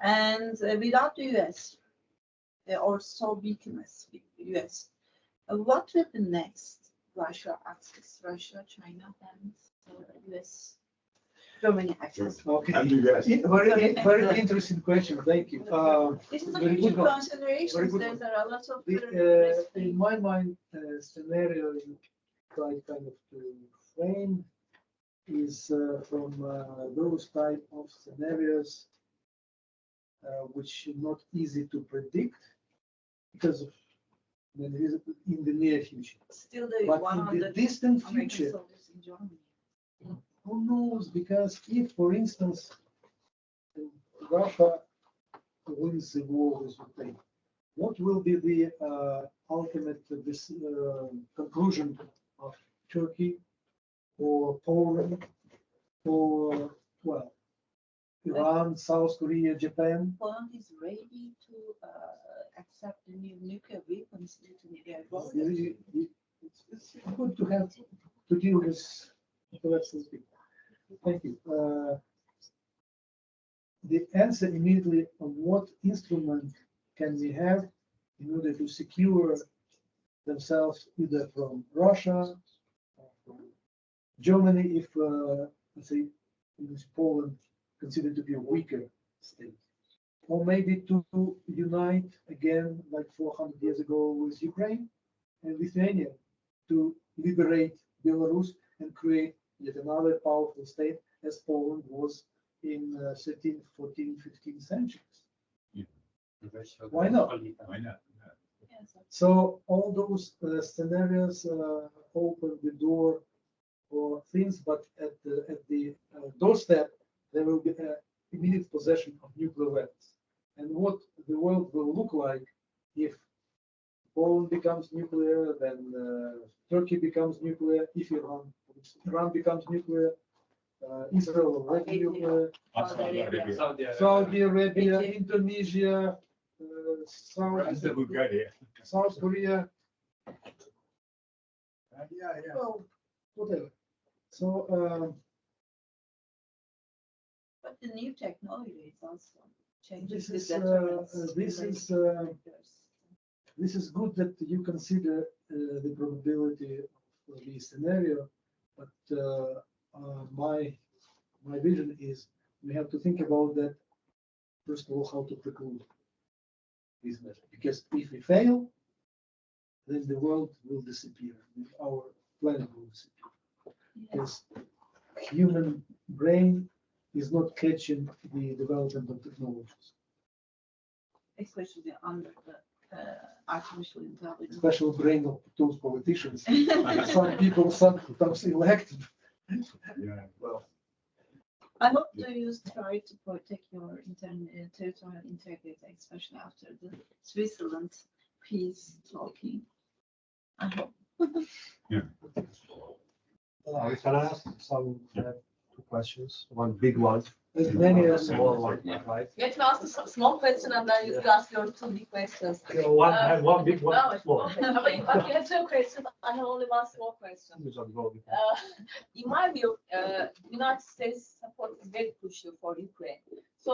and without the US or so weakness with the US. What will be next? Russia axis, Russia, China, and US, Germany axis. Okay. And the US. Very interesting question. Thank you. This is a Very huge good one. consideration. Very good There are a lot of in my mind, scenario you try kind of to frame is from those type of scenarios which are not easy to predict because of in the near future. still the But in 100 the distant American future, soldiers in Germany. who knows? Because if, for instance, Russia wins the war with Ukraine, what will be the ultimate conclusion of Turkey or Poland or, well, Iran, South Korea, Japan? Poland is ready to accept the new nuclear weapons into their borders. It's good to have to deal with intellectual people. Thank you. The answer immediately on what instrument can we have in order to secure themselves either from Russia or from Germany, if let's say Poland considered to be a weaker state, or maybe to unite again like 400 years ago with Ukraine and Lithuania to liberate Belarus and create yet another powerful state as Poland was in 13th, 14th, 15th centuries. Why not? Why not? Yes, So all those scenarios open the door for things, but at the doorstep there will be immediate possession of nuclear weapons. And what the world will look like if Poland becomes nuclear, then Turkey becomes nuclear, if Iran becomes nuclear, Israel already nuclear, Saudi Arabia. Saudi Arabia, Egypt. Indonesia, That's the Bulgaria. South Korea, Yeah. well, whatever. So But the new technology is also changes This the is, deterrence this this is good that you consider the probability of the scenario, but my vision is we have to think about that first of all, how to preclude this measure. Because if we fail, then the world will disappear, our planet will disappear. Because human brain is not catching the development of technologies. especially under the artificial intelligence. Special brain of those politicians. Some people sometimes elected. Yeah. Well, I hope that you try to protect your territorial integrity, especially after the Switzerland peace talking. I hope. Can I ask some two questions? One big one, As many a as small one, right? You have to ask a small question and then you ask your two big questions. So one, I have one big one, No, small. okay. But you have two questions. I have only one small question. In my view, United States support is very crucial for Ukraine. So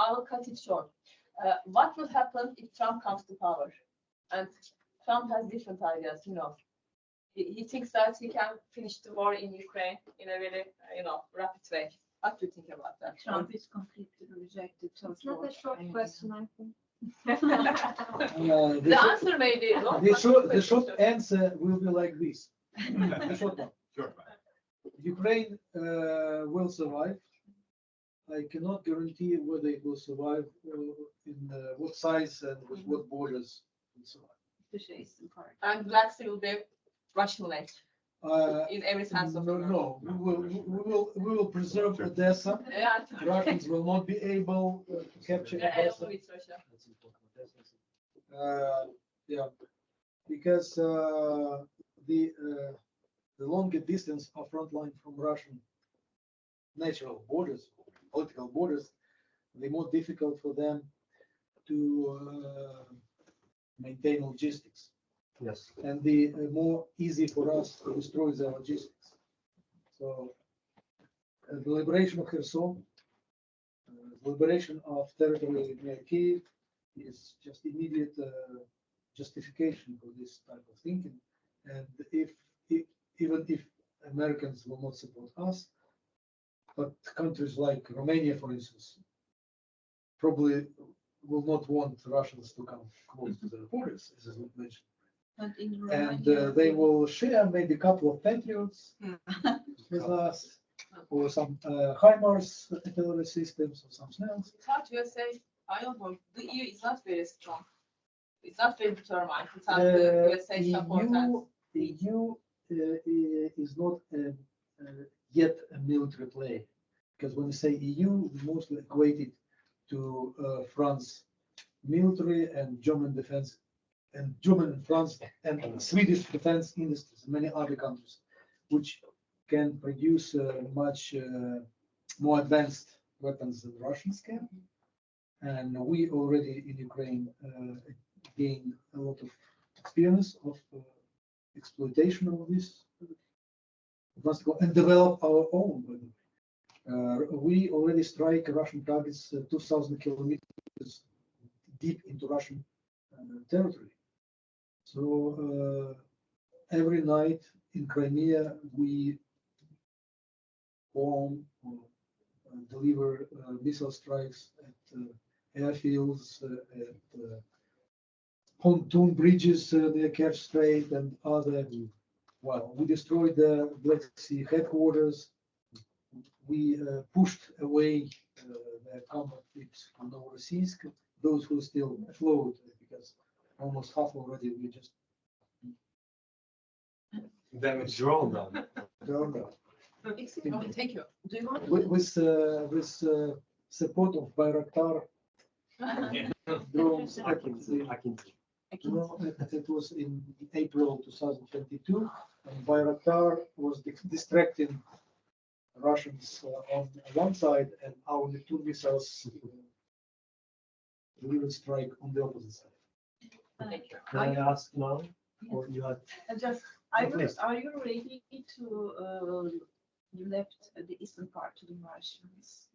I will cut it short. What will happen if Trump comes to power? And Trump has different ideas, He thinks that he can finish the war in Ukraine in a very, rapid way. What do you think about that? Trump is completely rejected. It's not a short question, I think. The answer may be long. the short answer will be like this. The short one. sure. Ukraine will survive. I cannot guarantee whether it will survive in what size and with what borders it will survive. Especially eastern part. And Black Sea will be Russian land in every sense of No, the word. we will preserve Odessa. Yeah. Russians will not be able to capture Yeah, Odessa. with Russia. Yeah, because the longer distance of front line from Russian natural borders, political borders, the more difficult for them to maintain logistics. Yes. And the more easy for us to destroy the logistics. So the liberation of Kherson, the liberation of territory near Kiev is just immediate justification for this type of thinking. And if even if Americans will not support us, but countries like Romania, for instance, probably will not want Russians to come close to their borders, as I mentioned. And in And Romania, they will share maybe a couple of Patriots with us, or some HIMARS artillery systems, or something else. Without USA, I don't know, the EU is not very strong. It's not very determined without the USA support. EU is not yet a military player, because when we say EU, we mostly equate it to France military and German defense, and German and France and Swedish defense industries, and many other countries, which can produce much more advanced weapons than Russians can. And we already in Ukraine gained a lot of experience of exploitation of this and develop our own. By the way, we already strike Russian targets 2,000 kilometers deep into Russian territory. So every night in Crimea, we bomb or deliver missile strikes at airfields, at pontoon bridges near Kerch Strait and other. Well, we destroyed the Black Sea headquarters. We pushed away the combat ships from Novorossiysk, those who still afloat, because almost half already we just Damage drone down. drowned out. Thank you. Do you want to? With support of Bayraktar drones. I can. You know, it was in April 2022, and Bayraktar was distracting Russians on one side, and our two missiles delivered strike on the opposite side. Thank you. Can I ask now? Or you had? Just, please. are you ready to you left the eastern part to the Russians?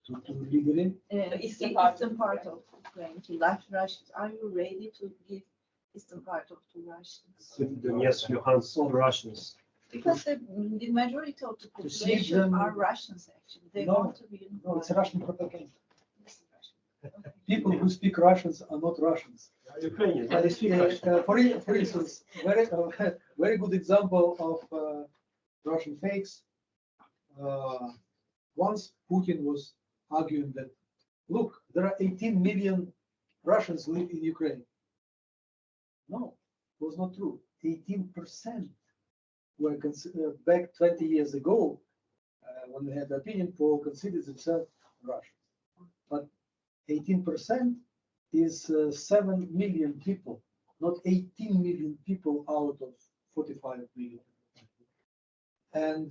To liberate. The eastern eastern part. part of Ukraine to Russians. Are you ready to give eastern part of the Russians? Yes, Luhansk Russians. Because the majority of the To see population them- are Russians actually. They No, want to be No, involved. it's Russian propaganda. It's Russian. Okay. People who speak Russians are not Russians. Ukrainian, but they speak Russian. For instance, very good example of Russian fakes. Once Putin was arguing that, look, there are 18 million Russians live in Ukraine. No, it was not true. 18% were back 20 years ago, when we had the opinion poll, considered themselves Russians. But 18% is 7 million people, not 18 million people out of 45 million. And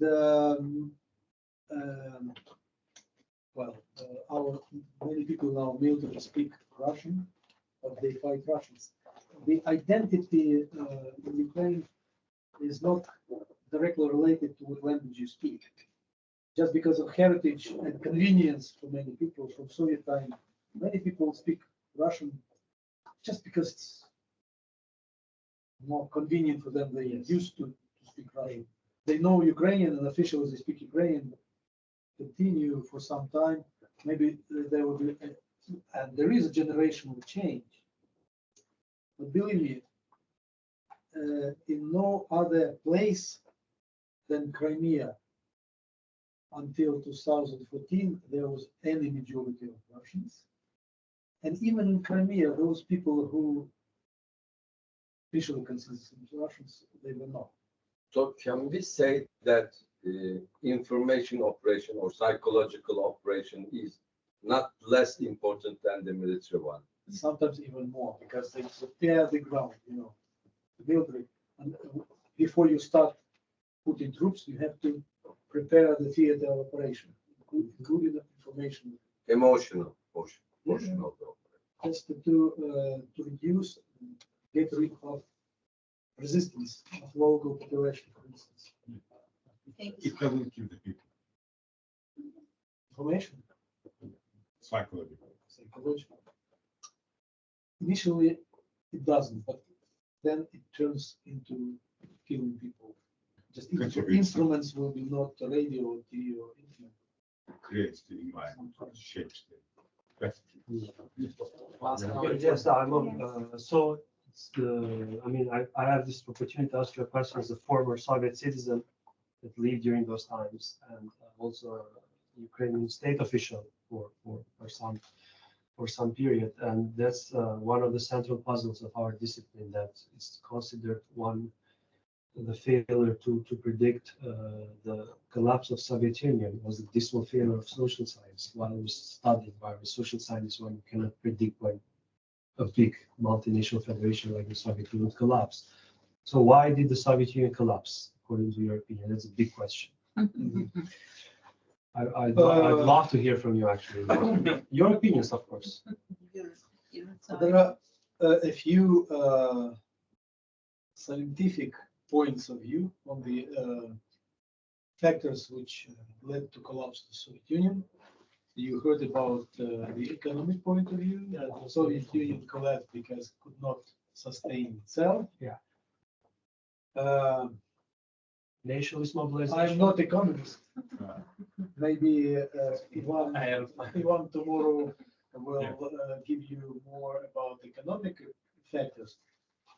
our many people now military speak Russian, but they fight Russians. The identity in Ukraine is not directly related to what language you speak. Just because of heritage and convenience for many people from Soviet time, many people speak Russian just because it's more convenient for them. They used to speak Russian. They know Ukrainian and officials they speak Ukrainian. Continue for some time. Maybe there will be, and there is a generational change. But believe me, in no other place than Crimea until 2014, there was any majority of Russians. And even in Crimea, those people who officially considered themselves Russians, they were not. So can we say that information operation or psychological operation is not less important than the military one? Sometimes even more, because they prepare the ground, military. And before you start putting troops, you have to prepare the theater of operation, including the information. Emotional, emotional. Just to reduce, get rid of resistance of local population, for instance. Thank you. It doesn't kill the people, Information, psychological. psychological. Initially, it doesn't, but then it turns into killing people. Just instruments will be not radio, TV, or internet. Creates the environment, shapes the. Yes, I'm on, so it's the, I mean, I have this opportunity to ask you a question as a former Soviet citizen that lived during those times, and also a Ukrainian state official for some period. And that's one of the central puzzles of our discipline, that it's considered the failure to predict the collapse of Soviet Union was the dismal failure of social science. While we studied by the social science, when you cannot predict when a big multinational federation like the Soviet Union would collapse. So why did the Soviet Union collapse, according to your opinion? That's a big question. I'd love to hear from you, actually. Your opinions, of course. There are a few scientific points of view on the factors which led to collapse of the Soviet Union. You heard about the economic point of view. The Soviet Union collapsed because it could not sustain itself. Yeah. Nationalist mobilization. I'm not economist. Maybe Ivan tomorrow will give you more about economic factors.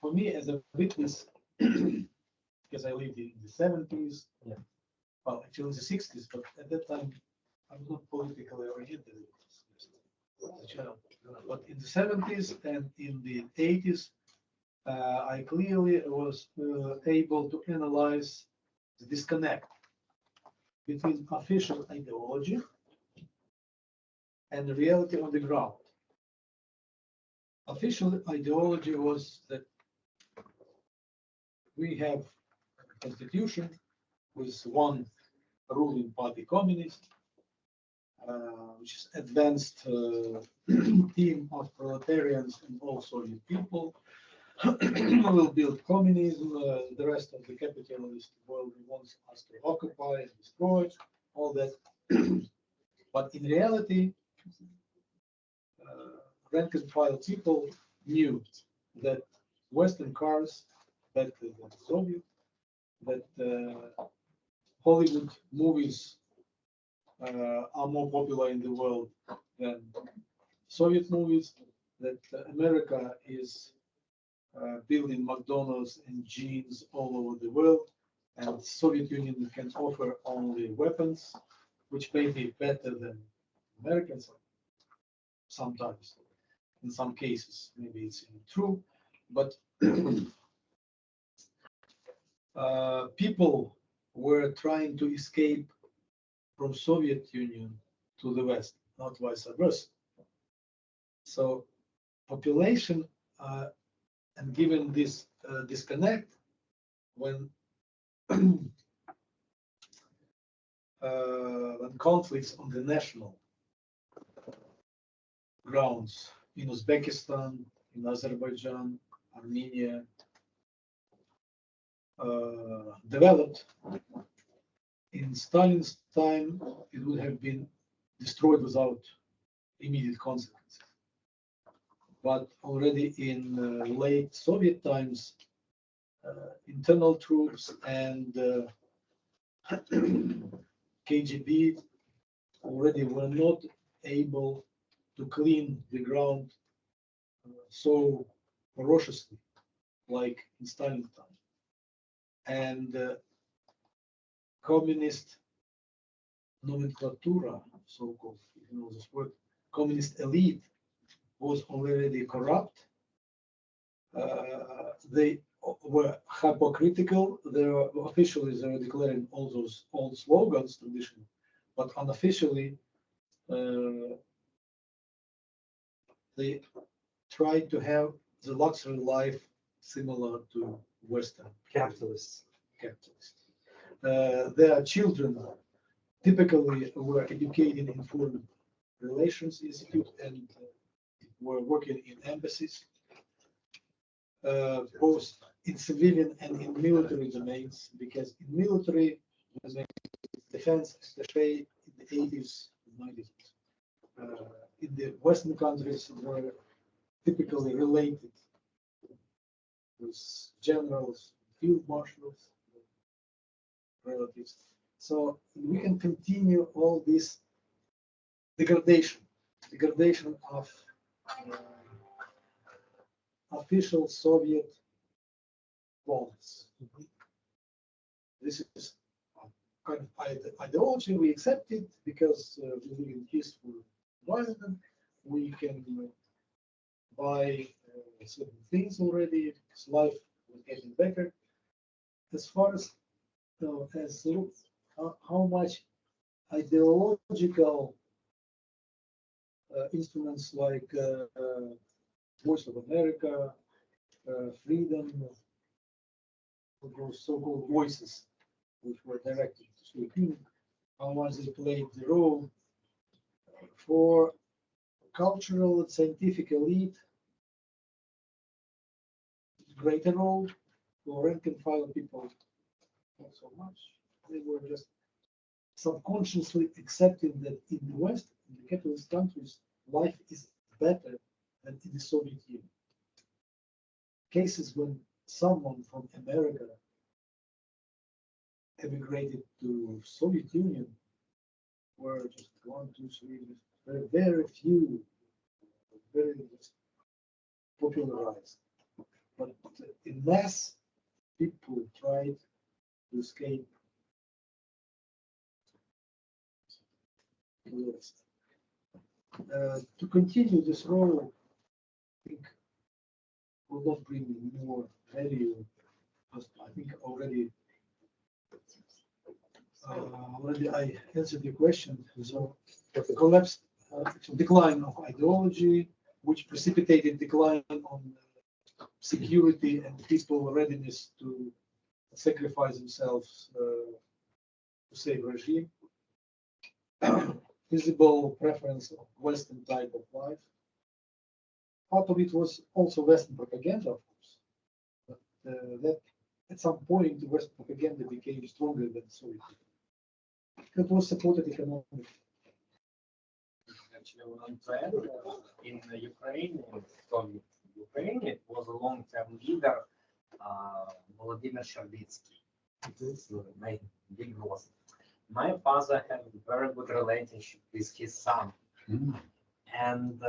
For me, as a witness, because I lived in the 70s, well, actually the 60s, but at that time I was not politically oriented. But in the 70s and in the 80s, I clearly was able to analyze the disconnect between official ideology and the reality on the ground. Official ideology was that we have a constitution with one ruling party, communist, which is advanced team of proletarians and all Soviet people. We will build communism. The rest of the capitalist world wants us to occupy and destroy all that. But in reality, rank and file people knew that Western cars better than Soviet, that Hollywood movies are more popular in the world than Soviet movies, that America is building McDonald's and jeans all over the world, and Soviet Union can offer only weapons, which may be better than Americans sometimes. In some cases, maybe it's true, but people were trying to escape from Soviet Union to the West, not vice versa. So population, and given this disconnect, when conflicts on the national grounds in Uzbekistan, in Azerbaijan, Armenia, developed, in Stalin's time, it would have been destroyed without immediate consequences. But already in late Soviet times, internal troops and KGB already were not able to clean the ground so ferociously like in Stalin's time. And communist nomenclatura, so-called, if you know this word, communist elite was already corrupt. They were hypocritical. They were officially they were declaring all those old slogans, traditional, but unofficially they tried to have the luxury life similar to Western Capitalists. capitalists. Their children typically were educated in foreign relations institute and were working in embassies, both in civilian and in military domains, because in military defense, especially in the 80s, 90s, in the Western countries were typically related with generals, field marshals, relatives. So we can continue all this degradation of official Soviet bonds. This is kind of ideology. We accept it because we live in peaceful environment. We can buy certain things already. Life was getting better. As far as look how much ideological instruments like Voice of America, Freedom, those so-called voices, which were directed to Sweden, how much they played the role for cultural and scientific elite, greater role for rank and file people, not so much. They were just subconsciously accepting that in the West, in the capitalist countries, life is better than in the Soviet Union. Cases when someone from America emigrated to Soviet Union were just 1, 2, 3, very, very few, very popularized. But in mass, people tried to escape the West. To continue this role, I think will not bring more value. I think already I answered the question. So the collapse, decline of ideology, which precipitated decline on security and people readiness to sacrifice themselves to save regime. Visible preference of Western type of life. Part of it was also Western propaganda, of course, but that at some point the Western propaganda became stronger than Soviet. That was supported economically. Actually, I want to add, in Ukraine, in Soviet Ukraine, it was a long-term leader, Vladimir Sherbitsky. This is my big boss. My father had a very good relationship with his son. And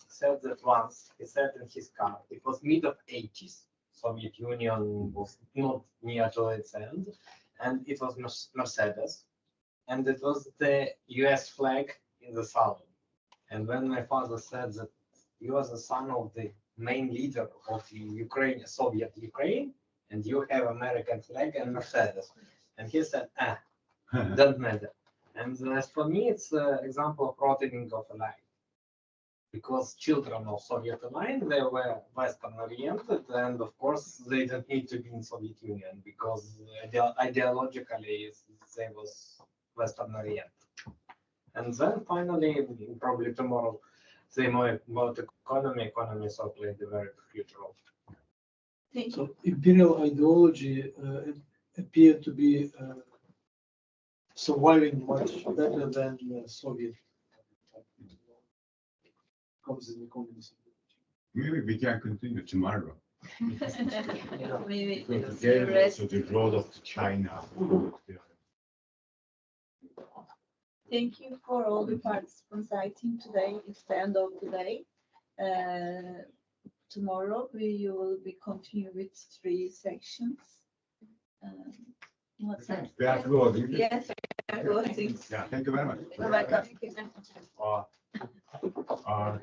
said that once he sat in his car, it was mid of 80s. Soviet Union was not near to its end, and it was Mercedes, and it was the US flag in the salon. And when my father said that you are the son of the main leader of the Ukraine, Soviet Ukraine, and you have American flag and Mercedes, and he said, doesn't matter. And as for me, it's an example of rotting of a line. Because children of Soviet line, they were Western oriented, and of course they don't need to be in Soviet Union because ideologically they was Western oriented. And then finally, probably tomorrow, they know about economy so played a very huge role. Thank you. So imperial ideology appeared to be surviving much better than Soviet communism. Maybe we can continue tomorrow. Maybe So it's together, the rest. so the role of China. Thank you for all the participants. I think today it's the end of the day. Tomorrow you will be continue with 3 sections. What's that? We are closing. Yes, we are closing. Yeah, thank you very much. You're welcome. Uh,